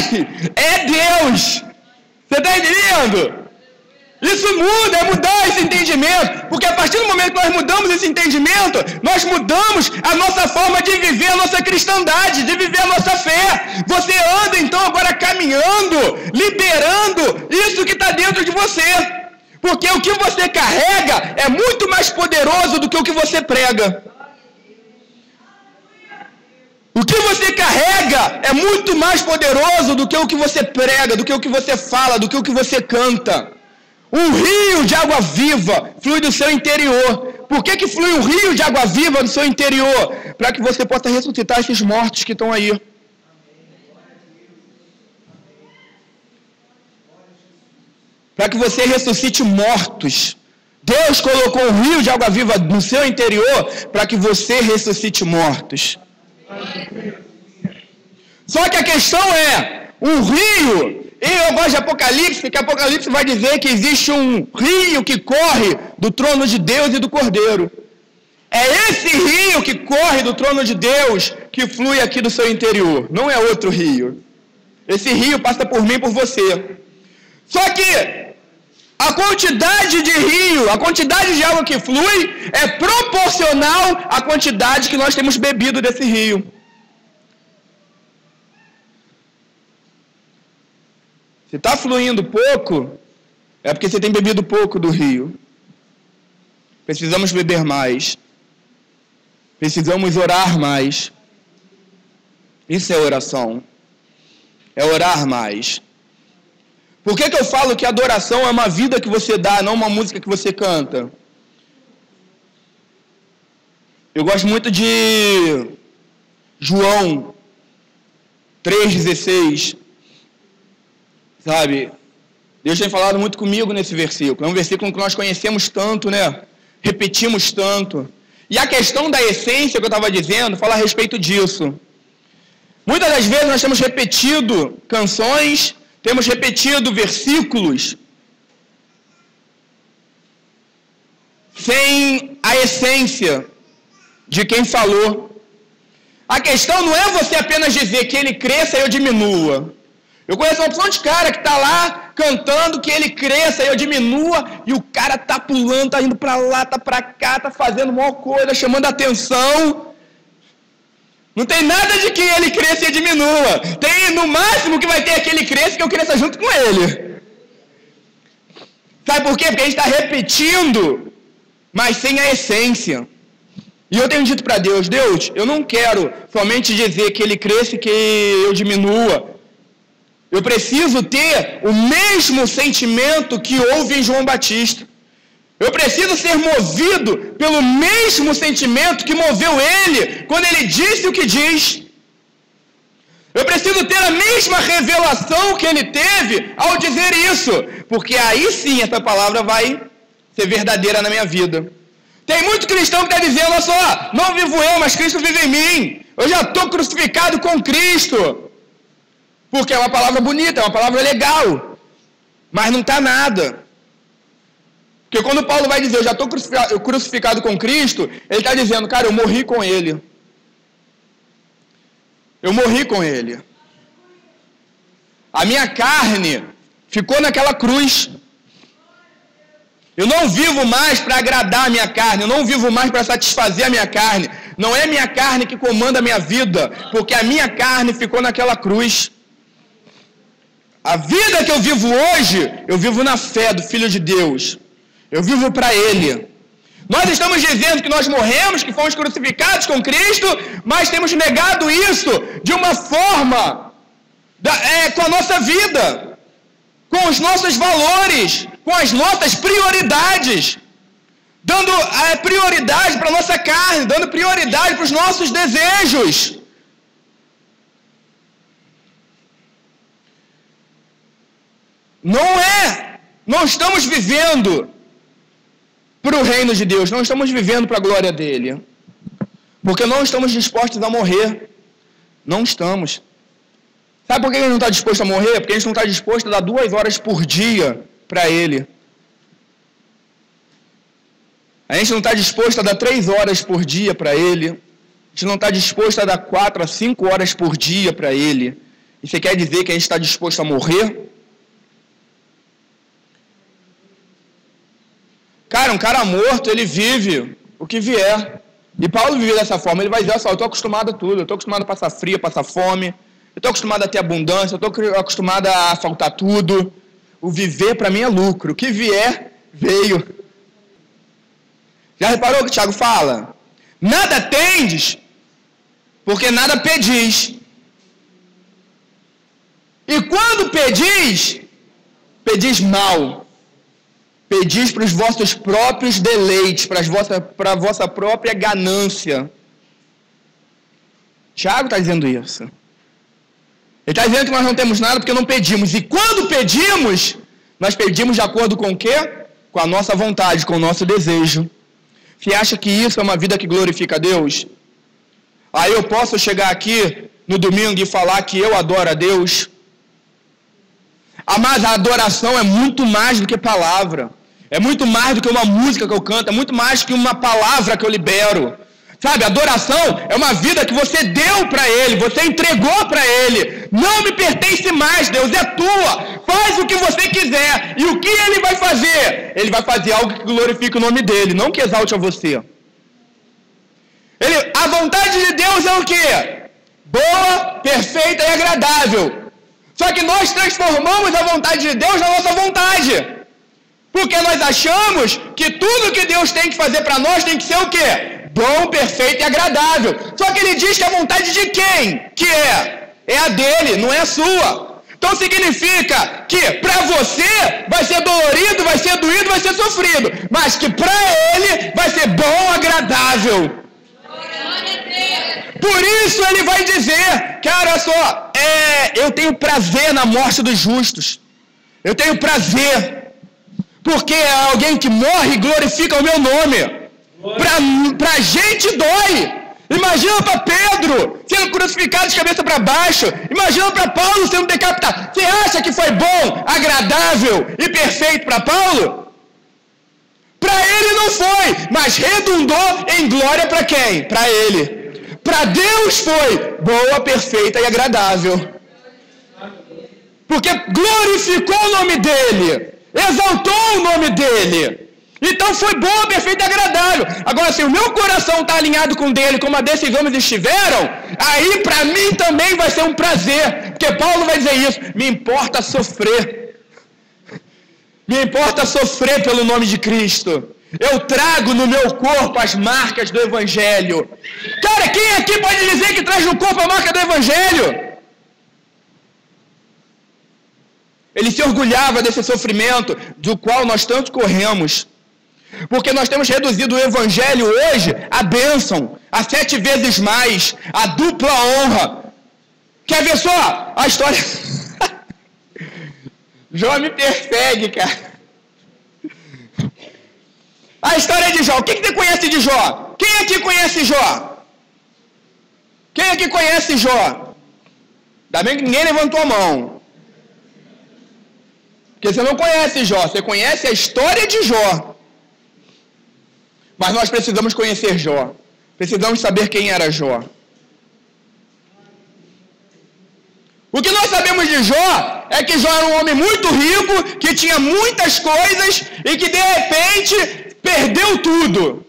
é Deus. Você está entendendo? Isso muda, é mudar esse entendimento. Porque a partir do momento que nós mudamos esse entendimento, nós mudamos a nossa forma de viver a nossa cristandade, de viver a nossa fé. Você anda então agora caminhando, liberando isso que está dentro de você. Porque o que você carrega é muito mais poderoso do que o que você prega. O que você carrega é muito mais poderoso do que o que você prega, do que o que você fala, do que o que você canta. Um rio de água viva flui do seu interior. Por que flui um rio de água viva do seu interior? Para que você possa ressuscitar esses mortos que estão aí. Para que você ressuscite mortos. Deus colocou um rio de água viva no seu interior para que você ressuscite mortos. Só que a questão é, um rio, e eu gosto de Apocalipse, que Apocalipse vai dizer que existe um rio que corre do trono de Deus e do Cordeiro. É esse rio que corre do trono de Deus que flui aqui do seu interior, não é outro rio. Esse rio passa por mim e por você. Só que a quantidade de rio, a quantidade de água que flui é proporcional à quantidade que nós temos bebido desse rio. Se está fluindo pouco, é porque você tem bebido pouco do rio. Precisamos beber mais. Precisamos orar mais. Isso é oração. É orar mais. Por que eu falo que adoração é uma vida que você dá, não uma música que você canta? Eu gosto muito de João 3,16. Sabe? Deus tem falado muito comigo nesse versículo. É um versículo que nós conhecemos tanto, né? Repetimos tanto. E a questão da essência que eu estava dizendo, fala a respeito disso. Muitas das vezes nós temos repetido canções, temos repetido versículos sem a essência de quem falou. A questão não é você apenas dizer que ele cresça e eu diminua. Eu conheço uma opção de cara que está lá cantando que ele cresça e eu diminua, e o cara tá pulando, tá indo para lá, tá para cá, tá fazendo uma coisa, chamando a atenção. Não tem nada de que ele cresça e diminua. Tem no máximo que vai ter aquele cresça que eu cresça junto com ele. Sabe por quê? Porque a gente está repetindo, mas sem a essência. E eu tenho dito para Deus, Deus, eu não quero somente dizer que ele cresça e que eu diminua. Eu preciso ter o mesmo sentimento que houve em João Batista. Eu preciso ser movido pelo mesmo sentimento que moveu ele quando ele disse o que diz. Eu preciso ter a mesma revelação que ele teve ao dizer isso, porque aí sim essa palavra vai ser verdadeira na minha vida. Tem muito cristão que está dizendo, olha só, não vivo eu, mas Cristo vive em mim. Eu já estou crucificado com Cristo. Porque é uma palavra bonita, é uma palavra legal, mas não está nada. Porque quando Paulo vai dizer, eu já estou crucificado com Cristo, ele está dizendo, cara, eu morri com ele. Eu morri com ele. A minha carne ficou naquela cruz. Eu não vivo mais para agradar a minha carne, eu não vivo mais para satisfazer a minha carne. Não é minha carne que comanda a minha vida, porque a minha carne ficou naquela cruz. A vida que eu vivo hoje, eu vivo na fé do Filho de Deus. Eu vivo para Ele. Nós estamos dizendo que nós morremos, que fomos crucificados com Cristo, mas temos negado isso de uma forma, com a nossa vida, com os nossos valores, com as nossas prioridades, dando prioridade para a nossa carne, dando prioridade para os nossos desejos. Não estamos vivendo para o reino de Deus, não estamos vivendo para a glória dele, porque não estamos dispostos a morrer, não estamos. Sabe por que a gente não está disposto a morrer? Porque a gente não está disposto a dar 2 horas por dia para ele. A gente não está disposto a dar 3 horas por dia para ele, a gente não está disposto a dar 4 a 5 horas por dia para ele. E você quer dizer que a gente está disposto a morrer? Cara, um cara morto, ele vive o que vier. E Paulo vivia dessa forma. Ele vai dizer, eu estou acostumado a tudo. Eu estou acostumado a passar frio, a passar fome. Eu estou acostumado a ter abundância. Eu estou acostumado a faltar tudo. O viver, para mim, é lucro. O que vier, Veio. Já reparou o que o Tiago fala? Nada tendes, porque nada pedis. E quando pedis, pedis mal. Pedis para os vossos próprios deleites, para a vossa própria ganância. Tiago está dizendo isso. Ele está dizendo que nós não temos nada porque não pedimos. E quando pedimos, nós pedimos de acordo com o quê? Com a nossa vontade, com o nosso desejo. Você acha que isso é uma vida que glorifica a Deus? Aí eu posso chegar aqui no domingo e falar que eu adoro a Deus? Mas a adoração é muito mais do que palavra. É muito mais do que uma música que eu canto. É muito mais que uma palavra que eu libero. Sabe, adoração é uma vida que você deu para Ele, você entregou para Ele. Não me pertence mais, Deus, é tua. Faz o que você quiser. E o que Ele vai fazer? Ele vai fazer algo que glorifique o nome dEle, não que exalte a você. A vontade de Deus é o quê? Boa, perfeita e agradável. Só que nós transformamos a vontade de Deus na nossa vontade. Porque nós achamos que tudo que Deus tem que fazer para nós tem que ser o quê? Bom, perfeito e agradável. Só que ele diz que a vontade de quem que é? É a dele, não é a sua. Então significa que para você vai ser dolorido, vai ser doído, vai ser sofrido. Mas que para ele vai ser bom, agradável. Por isso ele vai dizer, cara, olha só, eu tenho prazer na morte dos justos. Eu tenho prazer. Porque alguém que morre glorifica o meu nome. Pra gente dói. Imagina para Pedro sendo crucificado de cabeça para baixo. Imagina para Paulo sendo decapitado. Você acha que foi bom, agradável e perfeito para Paulo? Para ele não foi, mas redundou em glória para quem? Para ele. Para Deus foi boa, perfeita e agradável. Porque glorificou o nome dele, exaltou o nome dele. Então foi bom, perfeito e agradável. Agora, se o meu coração está alinhado com o dele, como a desses homens estiveram, aí para mim também vai ser um prazer. Porque Paulo vai dizer isso. Me importa sofrer. Me importa sofrer pelo nome de Cristo. Eu trago no meu corpo as marcas do Evangelho. Cara, quem aqui pode dizer que traz no corpo a marca do Evangelho? Ele se orgulhava desse sofrimento do qual nós tanto corremos. Porque nós temos reduzido o Evangelho hoje à bênção, a 7 vezes mais, a dupla honra. Quer ver só a história? Jó me persegue, cara. A história de Jó. O que você conhece de Jó? Quem aqui conhece Jó? Quem aqui conhece Jó? Ainda bem que ninguém levantou a mão. Porque você não conhece Jó, você conhece a história de Jó. Mas nós precisamos conhecer Jó. Precisamos saber quem era Jó. O que nós sabemos de Jó é que Jó era um homem muito rico, que tinha muitas coisas e que de repente perdeu tudo.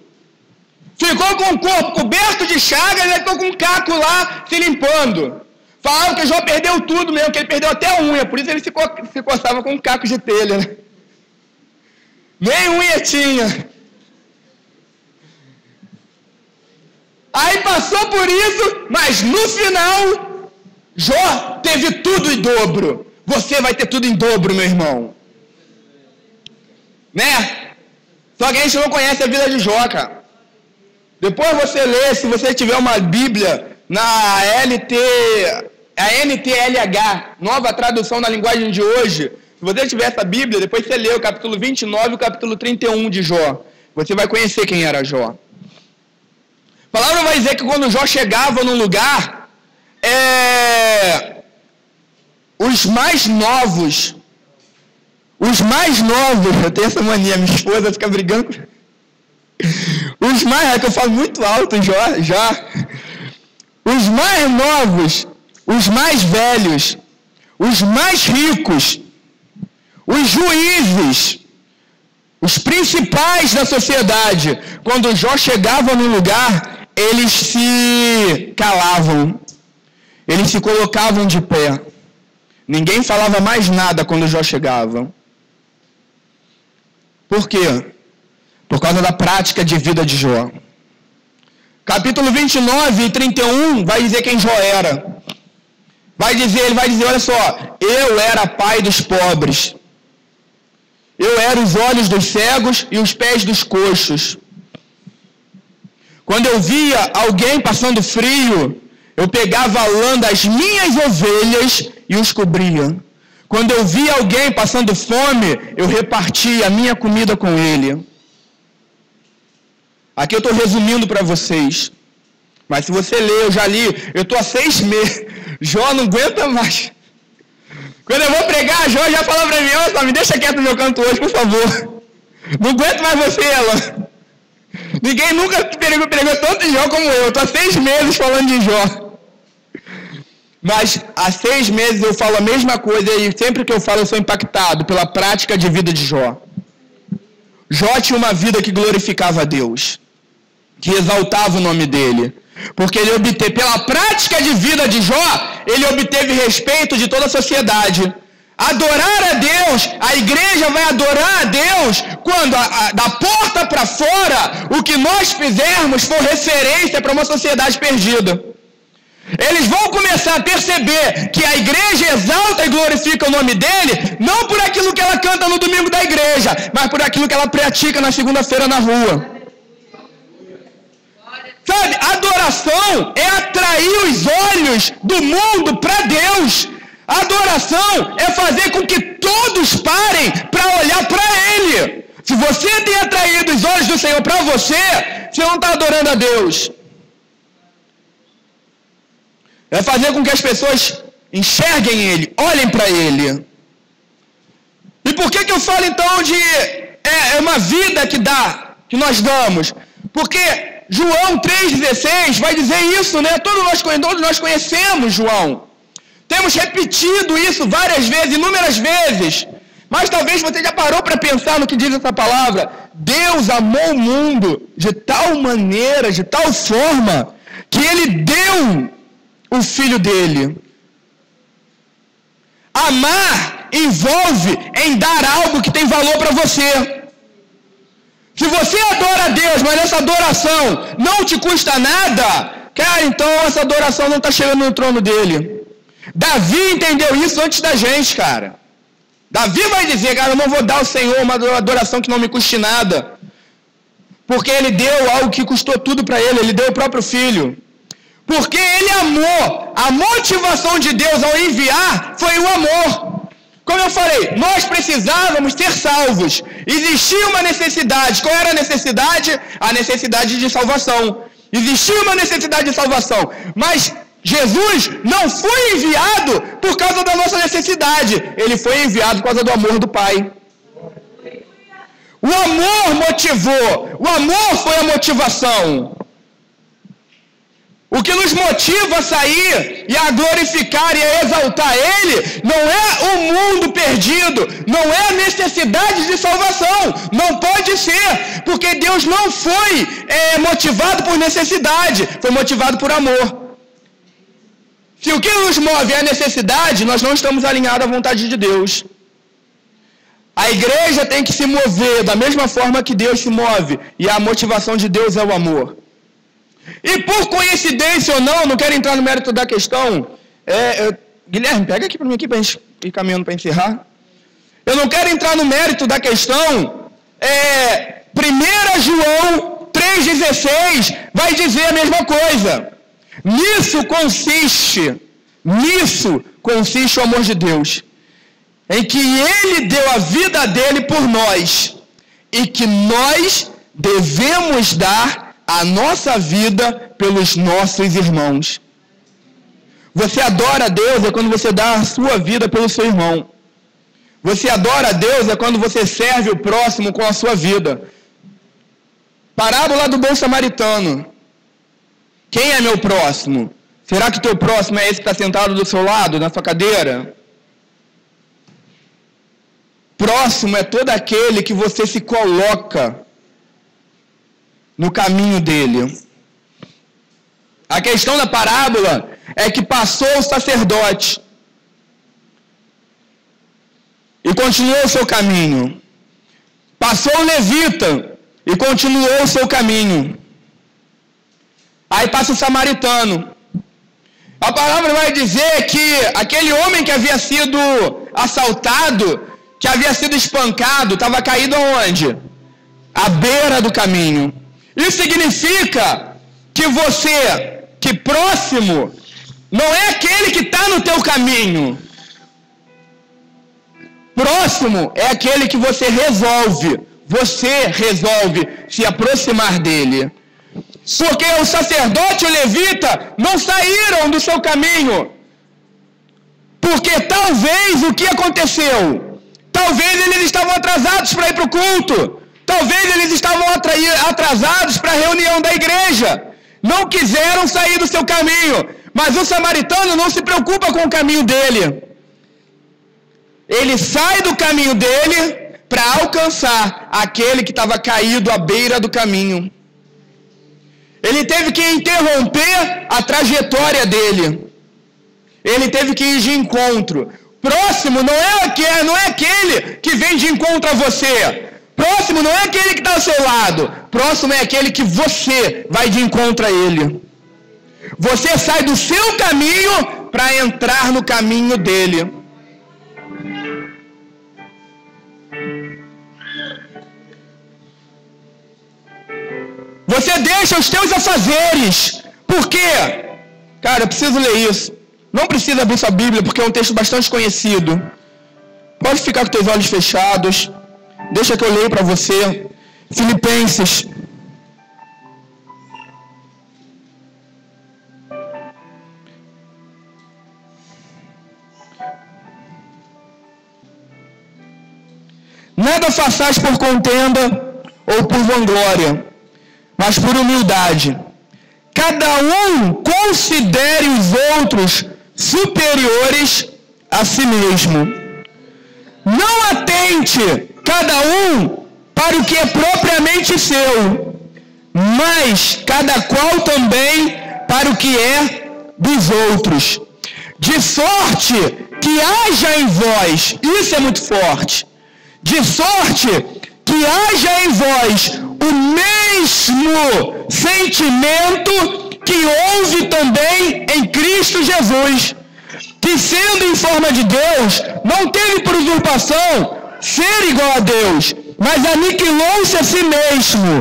Ficou com o corpo coberto de chagas e ficou com um caco lá se limpando. Falaram que Jó perdeu tudo mesmo, que ele perdeu até a unha, por isso ele se coçava com um caco de telha. Né? Nem unha tinha. Aí passou por isso, mas no final, Jó teve tudo em dobro. Você vai ter tudo em dobro, meu irmão. Né? Só que a gente não conhece a vida de Jó, cara. Depois você lê, se você tiver uma Bíblia na NTLH, nova tradução na linguagem de hoje. Se você tiver essa Bíblia, depois você lê o capítulo 29 e o capítulo 31 de Jó. Você vai conhecer quem era Jó. A palavra vai dizer que quando Jó chegava num lugar, os mais novos, eu tenho essa mania, minha esposa fica brigando. Os mais, que eu falo muito alto já. Os mais novos, os mais velhos, os mais ricos, os juízes, os principais da sociedade, quando Jó chegava num lugar, eles se calavam, eles se colocavam de pé. Ninguém falava mais nada quando Jó chegava. Por quê? Por causa da prática de vida de Jó. Capítulo 29 e 31 vai dizer quem Jó era. Ele vai dizer, olha só, eu era pai dos pobres. Eu era os olhos dos cegos e os pés dos coxos. Quando eu via alguém passando frio, eu pegava a lã das minhas ovelhas e os cobria. Quando eu via alguém passando fome, eu repartia a minha comida com ele. Aqui eu estou resumindo para vocês. Mas se você ler, eu já li, eu estou há 6 meses. Jó não aguenta mais. Quando eu vou pregar, Jó já fala para mim, ó, me deixa quieto no meu canto hoje, por favor. Não aguento mais você, Ela. Ninguém nunca pregou tanto de Jó como eu. Estou há 6 meses falando de Jó. Mas há 6 meses eu falo a mesma coisa e sempre que eu falo eu sou impactado pela prática de vida de Jó. Jó tinha uma vida que glorificava a Deus, que exaltava o nome dele. Porque ele obteve, pela prática de vida de Jó, ele obteve respeito de toda a sociedade. Adorar a Deus, a igreja vai adorar a Deus quando da porta para fora, o que nós fizermos for referência para uma sociedade perdida. Eles vão começar a perceber que a igreja exalta e glorifica o nome dele, não por aquilo que ela canta no domingo da igreja, mas por aquilo que ela pratica na segunda-feira na rua. Sabe, adoração é atrair os olhos do mundo para Deus. Adoração é fazer com que todos parem para olhar para Ele. Se você tem atraído os olhos do Senhor para você, você não está adorando a Deus. É fazer com que as pessoas enxerguem Ele, olhem para Ele. E por que eu falo então de uma vida que nós damos? Porque João 3,16 vai dizer isso, né? Todos nós conhecemos João. Temos repetido isso várias vezes, inúmeras vezes. Mas talvez você já parou para pensar no que diz essa palavra. Deus amou o mundo de tal maneira, de tal forma, que Ele deu o Filho dele. Amar envolve em dar algo que tem valor para você. Se você adora a Deus, mas essa adoração não te custa nada, cara, então essa adoração não está chegando no trono dele. Davi entendeu isso antes da gente, cara. Davi vai dizer, cara, eu não vou dar ao Senhor uma adoração que não me custe nada. Porque Ele deu algo que custou tudo para Ele deu o próprio Filho. Porque Ele amou. A motivação de Deus ao enviar foi o amor. Como eu falei, nós precisávamos ser salvos. Existia uma necessidade. Qual era a necessidade? A necessidade de salvação. Existia uma necessidade de salvação. Mas Jesus não foi enviado por causa da nossa necessidade. Ele foi enviado por causa do amor do Pai. O amor motivou. O amor foi a motivação. O que nos motiva a sair e a glorificar e a exaltar Ele não é o mundo perdido, não é a necessidade de salvação, não pode ser, porque Deus não foi motivado por necessidade, foi motivado por amor. Se o que nos move é a necessidade, nós não estamos alinhados à vontade de Deus. A igreja tem que se mover da mesma forma que Deus se move, e a motivação de Deus é o amor. E por coincidência ou não quero entrar no mérito da questão. Guilherme, pega aqui para mim aqui para a gente ir caminhando para encerrar. Eu não quero entrar no mérito da questão. 1 João 3,16 vai dizer a mesma coisa. Nisso consiste o amor de Deus, em que Ele deu a vida dele por nós, e que nós devemos dar a nossa vida pelos nossos irmãos. Você adora a Deus é quando você dá a sua vida pelo seu irmão. Você adora a Deus é quando você serve o próximo com a sua vida. Parábola do bom samaritano. Quem é meu próximo? Será que teu próximo é esse que está sentado do seu lado, na sua cadeira? Próximo é todo aquele que você se coloca no caminho dele. A questão da parábola é que passou o sacerdote e continuou o seu caminho. Passou o levita e continuou o seu caminho. Aí passa o samaritano. A palavra vai dizer que aquele homem que havia sido assaltado, que havia sido espancado, estava caído aonde? À beira do caminho. Isso significa que você, que próximo, não é aquele que está no teu caminho. Próximo é aquele que você resolve se aproximar dele. Porque o sacerdote e o levita não saíram do seu caminho. Porque talvez o que aconteceu? Talvez eles estavam atrasados para ir para o culto. Talvez eles estavam atrasados para a reunião da igreja. Não quiseram sair do seu caminho. Mas o samaritano não se preocupa com o caminho dele. Ele sai do caminho dele para alcançar aquele que estava caído à beira do caminho. Ele teve que interromper a trajetória dele. Ele teve que ir de encontro. Próximo não é aquele que vem de encontro a você. Próximo não é aquele que está ao seu lado. Próximo é aquele que você vai de encontro a ele. Você sai do seu caminho para entrar no caminho dele. Você deixa os teus afazeres. Por quê? Cara, eu preciso ler isso. Não precisa abrir sua Bíblia, porque é um texto bastante conhecido. Pode ficar com teus olhos fechados. Deixa que eu leio para você. Filipenses. Nada façais por contenda ou por vanglória, mas por humildade. Cada um considere os outros superiores a si mesmo. Não atente cada um para o que é propriamente seu, mas cada qual também para o que é dos outros. De sorte que haja em vós, isso é muito forte, de sorte que haja em vós o mesmo sentimento que houve também em Cristo Jesus, que sendo em forma de Deus, não teve por usurpação ser igual a Deus, mas aniquilou-se a si mesmo,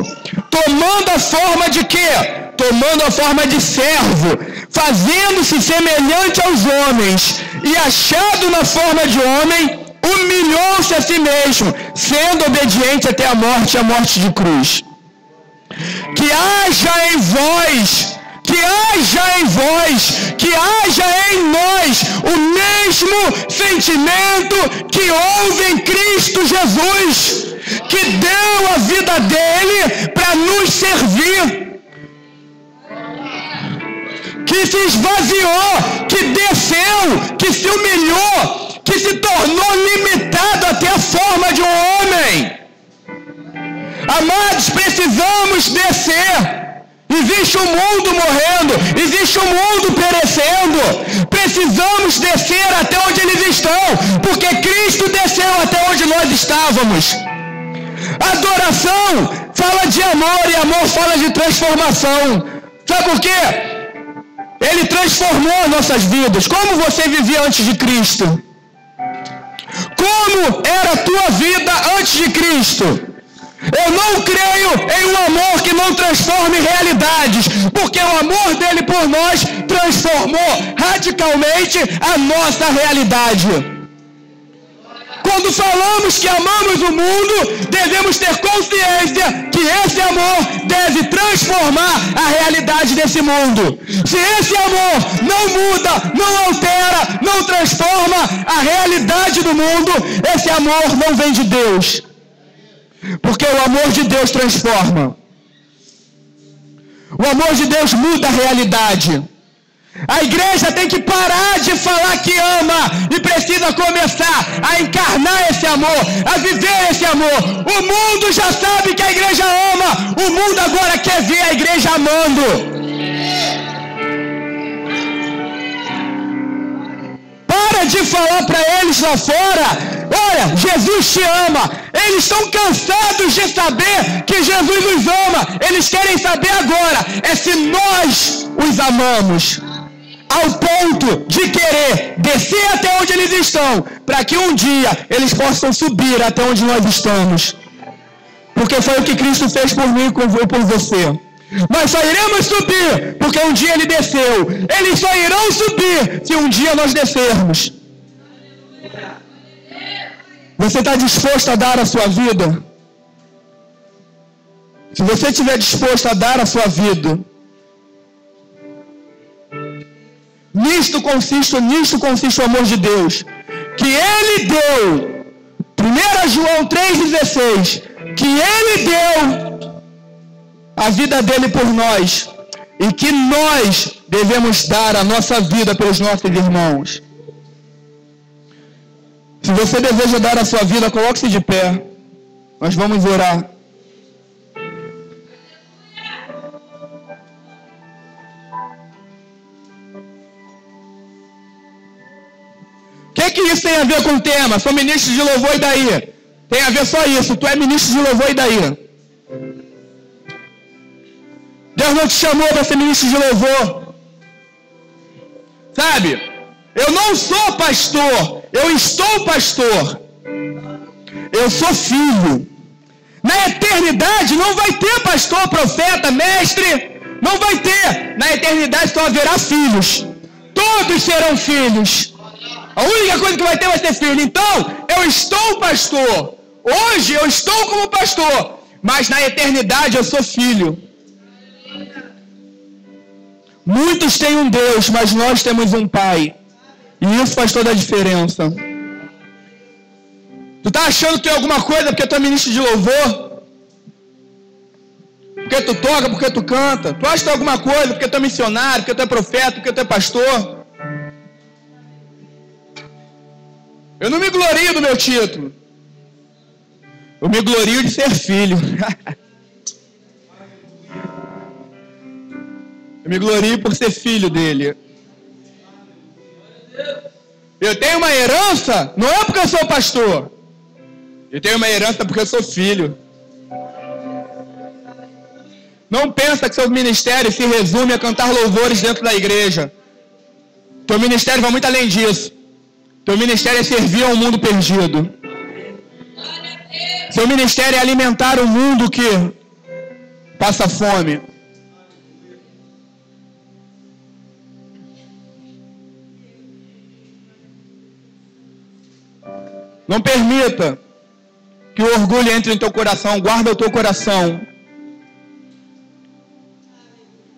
tomando a forma de quê? Tomando a forma de servo, fazendo-se semelhante aos homens, e achado na forma de homem, humilhou-se a si mesmo, sendo obediente até a morte de cruz. Que haja em vós, que haja em nós o mesmo sentimento que houve em Cristo Jesus, que deu a vida dele para nos servir, que se esvaziou, que desceu, que se humilhou, que se tornou limitado até a forma de um homem. Amados, precisamos descer. Existe um mundo morrendo, existe um mundo perecendo. Precisamos descer até onde eles estão, porque Cristo desceu até onde nós estávamos. Adoração fala de amor e amor fala de transformação. Sabe por quê? Ele transformou nossas vidas. Como você vivia antes de Cristo? Como era a tua vida antes de Cristo? Eu não creio em um amor que não transforme realidades, porque o amor dele por nós transformou radicalmente a nossa realidade. Quando falamos que amamos o mundo, devemos ter consciência que esse amor deve transformar a realidade desse mundo. Se esse amor não muda, não altera, não transforma a realidade do mundo, esse amor não vem de Deus. Porque o amor de Deus transforma. O amor de Deus muda a realidade. A igreja tem que parar de falar que ama e precisa começar a encarnar esse amor, a viver esse amor. O mundo já sabe que a igreja ama, o mundo agora quer ver a igreja amando. Para de falar para eles lá fora Olha, Jesus te ama. Eles estão cansados de saber que Jesus os ama. Eles querem saber agora se nós os amamos. Ao ponto de querer descer até onde eles estão, para que um dia eles possam subir até onde nós estamos. Porque foi o que Cristo fez por mim e por você. Nós só iremos subir porque um dia Ele desceu. Eles só irão subir se um dia nós descermos. Você está disposto a dar a sua vida? Se você estiver disposto a dar a sua vida, nisto consiste o amor de Deus, que Ele deu, 1 João 3,16, que Ele deu a vida dele por nós, e que nós devemos dar a nossa vida pelos nossos irmãos. Se você deseja dar a sua vida, coloque-se de pé, nós vamos orar. O que isso tem a ver com o tema? Sou ministro de louvor e daí? Tem a ver só isso. Tu é ministro de louvor e daí? Deus não te chamou para ser ministro de louvor. Sabe? Eu não sou pastor. Eu estou pastor. Eu sou filho. Na eternidade não vai ter pastor, profeta, mestre. Não vai ter. Na eternidade só haverá filhos. Todos serão filhos. A única coisa que vai ter vai ser filho. Então, eu estou pastor. Hoje eu estou como pastor. Mas na eternidade eu sou filho. Muitos têm um Deus, mas nós temos um Pai. E isso faz toda a diferença. Tu tá achando que tu é alguma coisa porque tu é ministro de louvor? Porque tu toca, porque tu canta? Tu acha que tu é alguma coisa porque tu é missionário, porque tu é profeta, porque tu é pastor? Eu não me glorio do meu título. Eu me glorio de ser filho. Eu me glorio por ser filho dele. Eu tenho uma herança, não é porque eu sou pastor. Eu tenho uma herança porque eu sou filho. Não pensa que seu ministério se resume a cantar louvores dentro da igreja. Teu ministério vai muito além disso. Teu ministério é servir ao mundo perdido. Seu ministério é alimentar o mundo que passa fome. Não permita que o orgulho entre em teu coração. Guarda o teu coração.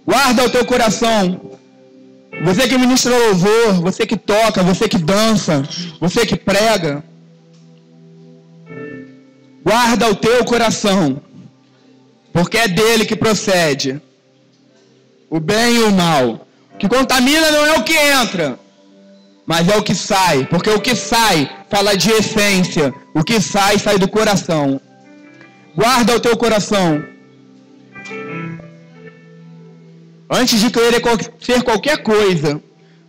Guarda o teu coração. Você que ministra louvor, você que toca, você que dança, você que prega. Guarda o teu coração. Porque é dele que procede o bem e o mal. O que contamina não é o que entra, mas é o que sai. Porque o que sai fala de essência. O que sai do coração. Guarda o teu coração. Antes de querer ser qualquer coisa,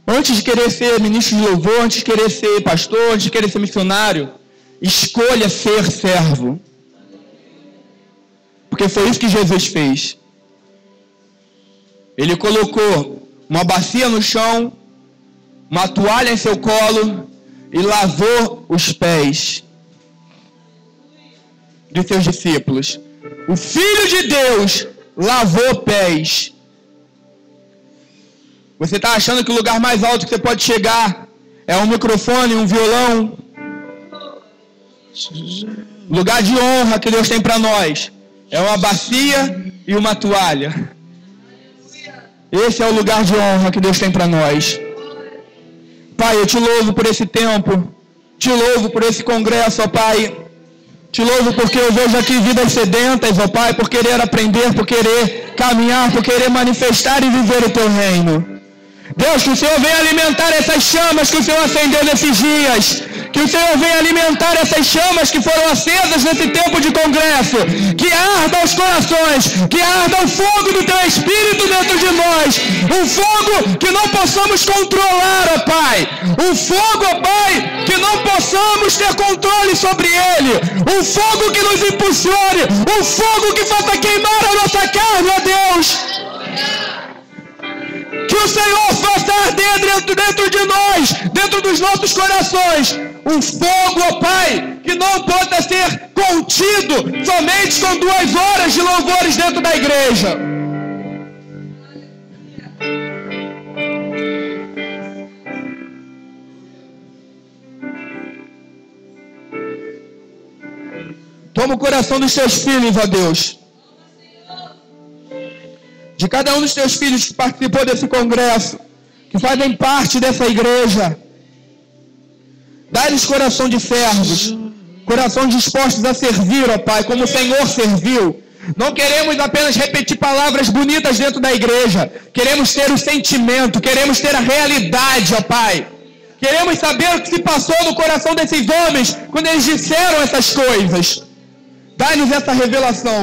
antes de querer ser ministro de louvor, antes de querer ser pastor, antes de querer ser missionário, escolha ser servo. Porque foi isso que Jesus fez. Ele colocou uma bacia no chão, uma toalha em seu colo e lavou os pés de seus discípulos. O Filho de Deus lavou pés. Você está achando que o lugar mais alto que você pode chegar é um microfone, um violão? Lugar de honra que Deus tem para nós é uma bacia e uma toalha. Esse é o lugar de honra que Deus tem para nós. Pai, eu te louvo por esse tempo. Te louvo por esse congresso, ó Pai. Te louvo porque eu vejo aqui vidas sedentas, ó Pai, por querer aprender, por querer caminhar, por querer manifestar e viver o teu reino. Deus, que o Senhor venha alimentar essas chamas que o Senhor acendeu nesses dias. Que o Senhor venha alimentar essas chamas que foram acesas nesse tempo de congresso. Que arda os corações, que arda o fogo do Teu Espírito dentro de nós. Um fogo que não possamos controlar, ó Pai. Um fogo, ó Pai, que não possamos ter controle sobre ele. Um fogo que nos impulsione. Um fogo que faça queimar a nossa carne, ó Deus. Que o Senhor faça arder dentro de nós, dentro dos nossos corações, um fogo, ó Pai, que não possa ser contido somente com 2 horas de louvores dentro da igreja. Toma o coração dos Teus filhos, ó Deus. De cada um dos Teus filhos que participou desse congresso, que fazem parte dessa igreja. Dá-lhes coração de servos, coração dispostos a servir, ó Pai, como o Senhor serviu. Não queremos apenas repetir palavras bonitas dentro da igreja. Queremos ter o sentimento, queremos ter a realidade, ó Pai. Queremos saber o que se passou no coração desses homens quando eles disseram essas coisas. Dá-nos essa revelação.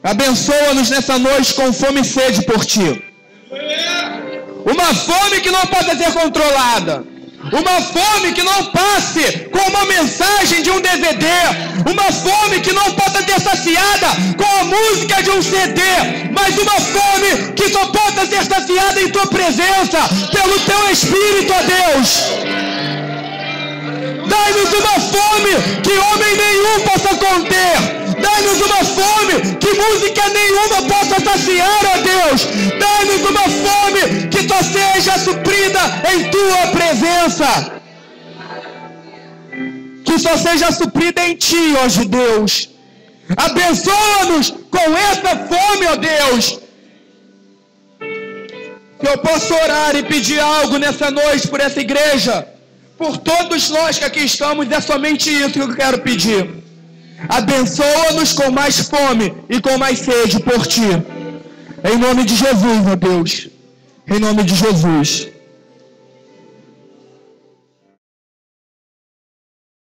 Abençoa-nos nessa noite com fome e sede por Ti. Uma fome que não pode ser controlada. Uma fome que não passe com uma mensagem de um DVD. Uma fome que não possa ser saciada com a música de um CD. Mas uma fome que só possa ser saciada em Tua presença, pelo Teu Espírito, ó Deus. Dai-nos uma fome que homem nenhum possa conter. Dai-nos uma fome que música nenhuma possa saciar, ó Deus. Dai-nos uma fome que só seja suprida em Tua presença. Que só seja suprida em Ti, ó Deus. Abençoa-nos com essa fome, ó Deus. Que eu possa orar e pedir algo nessa noite por essa igreja. Por todos nós que aqui estamos, é somente isso que eu quero pedir. Abençoa-nos com mais fome e com mais sede por Ti. Em nome de Jesus, meu Deus. Em nome de Jesus.